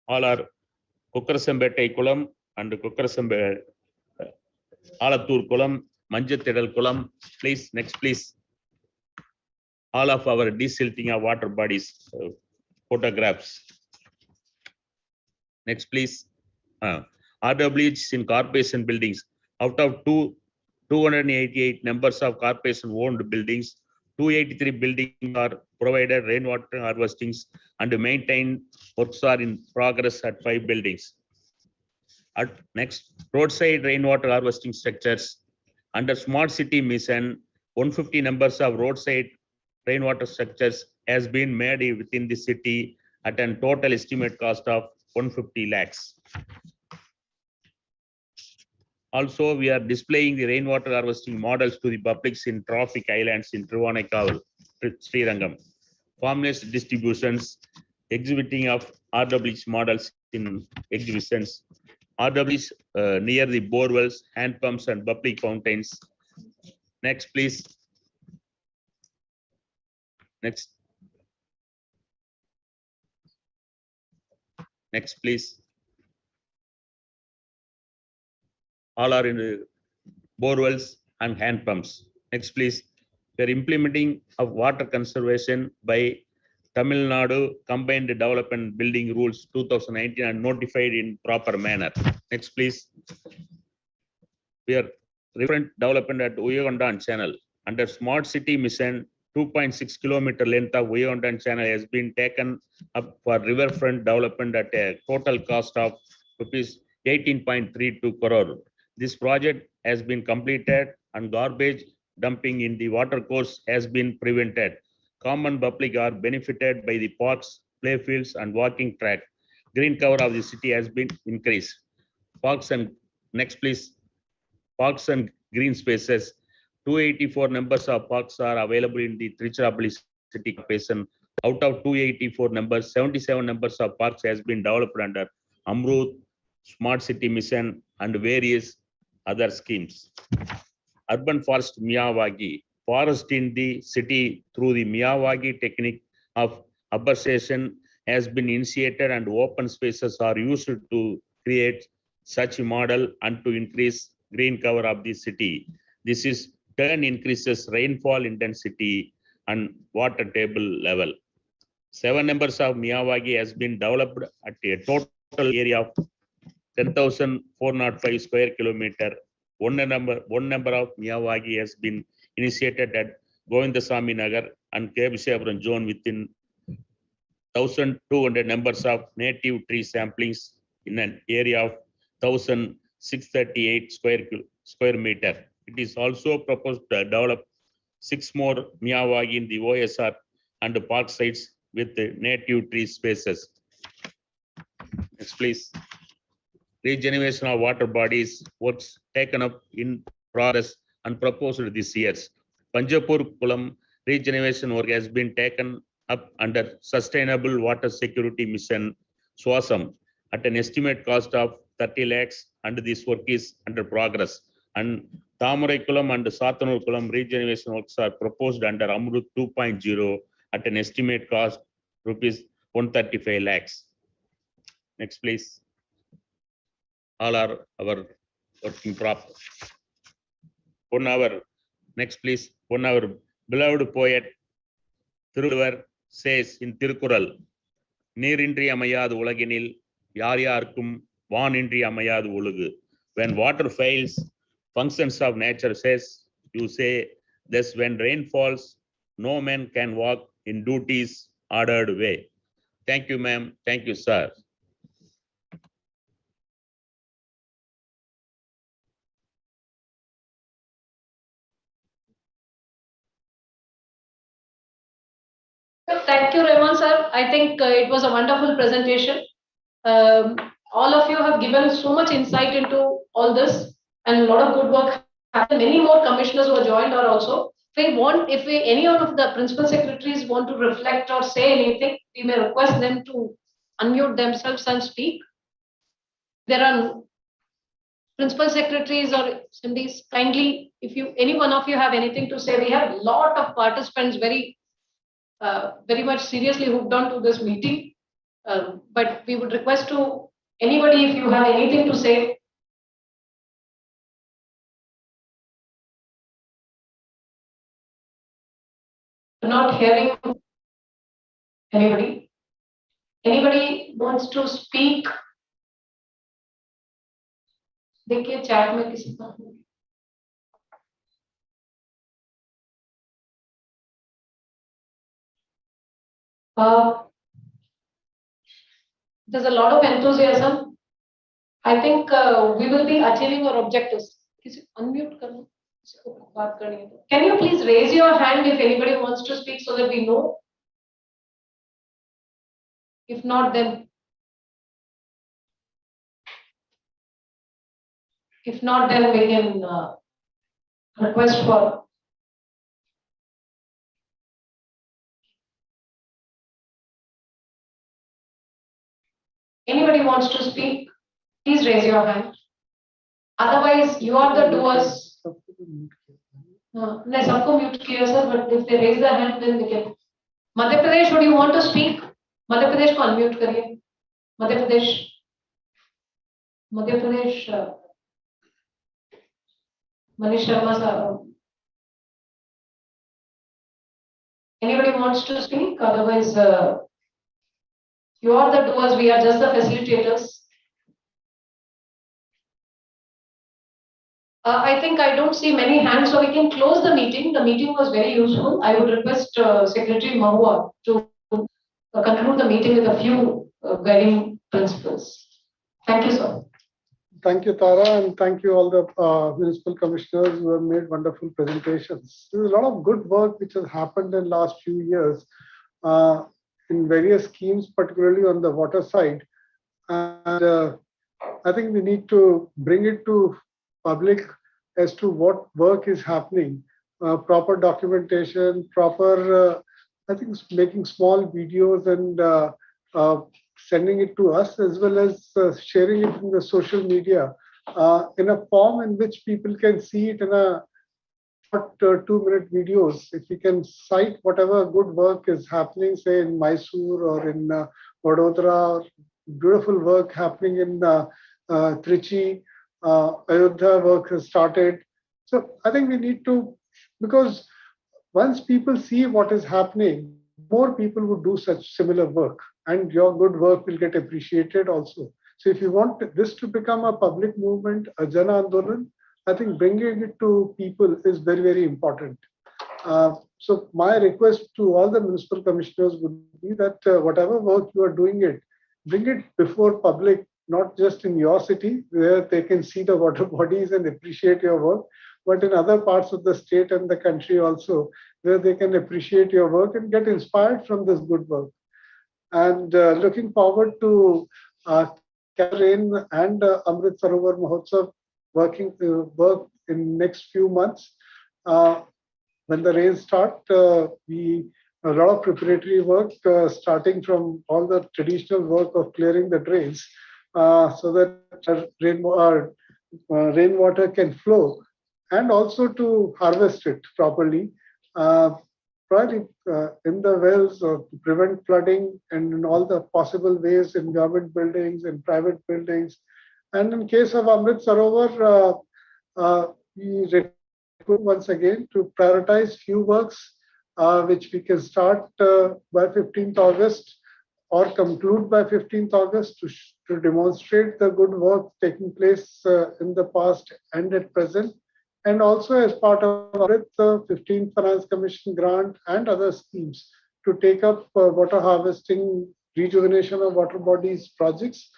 All are Kukkarasambetai Kulam and Kukkarasambe Alatur Kulam, Manjathidal Kulam. Please, next, please. All of our desilting of water bodies, photographs. Next, please. RWs in corporation buildings. Out of 288 numbers of corporation owned buildings, 283 buildings are provided rainwater harvestings and maintained works are in progress at 5 buildings. Next, roadside rainwater harvesting structures. Under Smart City Mission, 150 numbers of roadside rainwater structures has been made within the city at a total estimate cost of 150 lakhs. Also, we are displaying the rainwater harvesting models to the publics in traffic islands in Tiruvannaikaval, Srirangam. Formless distributions, exhibiting of RWs models in exhibitions, RWs near the borewells, hand pumps, and public fountains. Next, please. Next. Next, please. All are in the borewells and hand pumps. Next, please. We are implementing of water conservation by Tamil Nadu Combined Development Building Rules 2019 and notified in proper manner. Next, please. We are referent development at Uyagondan Channel. Under Smart City Mission, 2.6 kilometer length of Uyagondan Channel has been taken up for riverfront development at a total cost of rupees 18.32 crore. This project has been completed and garbage dumping in the watercourse has been prevented. Common public are benefited by the parks, playfields, and walking track. Green cover of the city has been increased. Parks and next, please. Parks and green spaces. 284 numbers of parks are available in the Tiruchirappalli city corporation. Out of 284 numbers, 77 numbers of parks has been developed under AMRUT, Smart City Mission, and various other schemes. Urban forest Miyawaki. Forest in the city through the Miyawaki technique of arbourization has been initiated, and open spaces are used to create such a model and to increase green cover of the city. This is turn increases rainfall intensity and water table level. 7 numbers of Miyawaki has been developed at a total area of 10,405 square kilometer. One number of Miyawaki has been initiated at Govindasamy Nagar and Kebishapuram zone within 1,200 numbers of native tree samplings in an area of 1,638 square meter. It is also proposed to develop 6 more Miyawaki in the OSR and the park sites with the native tree spaces. Next, please. regeneration of water bodies, works taken up in progress and proposed this year. Panjapur Kulam regeneration work has been taken up under Sustainable Water Security Mission SWASAM at an estimate cost of 30 lakhs, and this work is under progress. And Thamurai Kulam and Sathanur Kulam regeneration works are proposed under AMRUT 2.0 at an estimate cost rupees 135 lakhs. Next, please. All are our working proper. 1 hour. Next, please. 1 hour. Beloved poet Thiruvar says in Tirukural, நீரின்றி அமையாது உலகினில் யார் யாருக்கும் வானின்றி அமையாது ஒழுகு. When water fails, functions of nature says, you say, thus when rain falls, no man can walk in duty's ordered way. Thank you, ma'am. Thank you, sir. Thank you, Raymond sir. I think it was a wonderful presentation. All of you have given so much insight into all this, and a lot of good work happened. Many more commissioners who are joined are also. If any one of the principal secretaries want to reflect or say anything, we may request them to unmute themselves and speak. There are principal secretaries or MDs, kindly, if any one of you have anything to say. We have a lot of participants very much seriously hooked on to this meeting. But we would request to anybody, if you have anything to say. Not hearing anybody. Anybody wants to speak? देखिए chat में किसी का. There's a lot of enthusiasm. I think we will be achieving our objectives. Unmute करना. Can you please raise your hand if anybody wants to speak so that we know? If not, then we can request for. Anybody wants to speak, please raise your hand. Otherwise, you are the doers. No, सबको mute किया sir, but if they raise their hand, then we can. Madhya Pradesh, would you want to speak? Madhya Pradesh को unmute करिए. Madhya Pradesh, Manish Sharma sir. Anybody wants to speak? Otherwise, you are the doers. We are just the facilitators. I think I don't see many hands, so we can close the meeting. The meeting was very useful. I would request Secretary MoHUA to conclude the meeting with a few guiding principles. Thank you, sir. Thank you, Tara, and thank you all the municipal commissioners who have made wonderful presentations. There's a lot of good work which has happened in the last few years in various schemes, particularly on the water side. And I think we need to bring it to public as to what work is happening, proper documentation, proper, I think making small videos and sending it to us, as well as sharing it in the social media in a form in which people can see it in a short 2-minute videos. If we can cite whatever good work is happening, say in Mysore or in Vadodara, beautiful work happening in Trichy, Ayodhya work has started. So I think we need to, because once people see what is happening, more people would do such similar work, and your good work will get appreciated also. So if you want this to become a public movement, a Jana Andolan, I think bringing it to people is very, very important. So my request to all the municipal commissioners would be that whatever work you are doing bring it before public, not just in your city where they can see the water bodies and appreciate your work, but in other parts of the state and the country also, where they can appreciate your work and get inspired from this good work. And looking forward to Rain and AMRUT Sarovar Mahotsav work in next few months. When the rains start, a lot of preparatory work, starting from all the traditional work of clearing the drains, so that rainwater can flow, and also to harvest it properly. Probably in the wells, to prevent flooding, and in all the possible ways in government buildings and private buildings. And in case of AMRUT Sarovar, we recommend once again to prioritize few works which we can start by 15th August or conclude by 15th August to demonstrate the good work taking place in the past and at present. And also as part of the 15th Finance Commission grant and other schemes to take up water harvesting, rejuvenation of water bodies projects,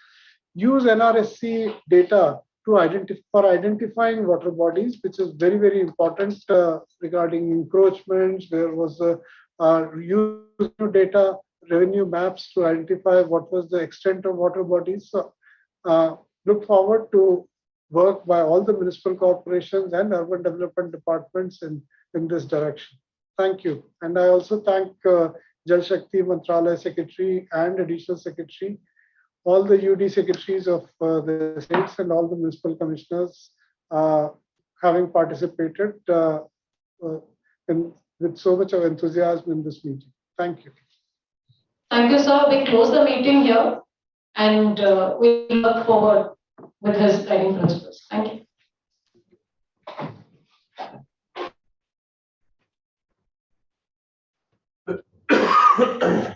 use NRSC data to identifying water bodies, which is very, very important regarding encroachments. There was use of data, revenue maps to identify what was the extent of water bodies. So look forward to work by all the municipal corporations and urban development departments in this direction. Thank you. And I also thank Jal Shakti Mantralaya Secretary and Additional Secretary, all the UD secretaries of the states and all the municipal commissioners having participated with so much of enthusiasm in this meeting. Thank you. Thank you, sir. We close the meeting here and we look forward with his guiding principles. Thank you.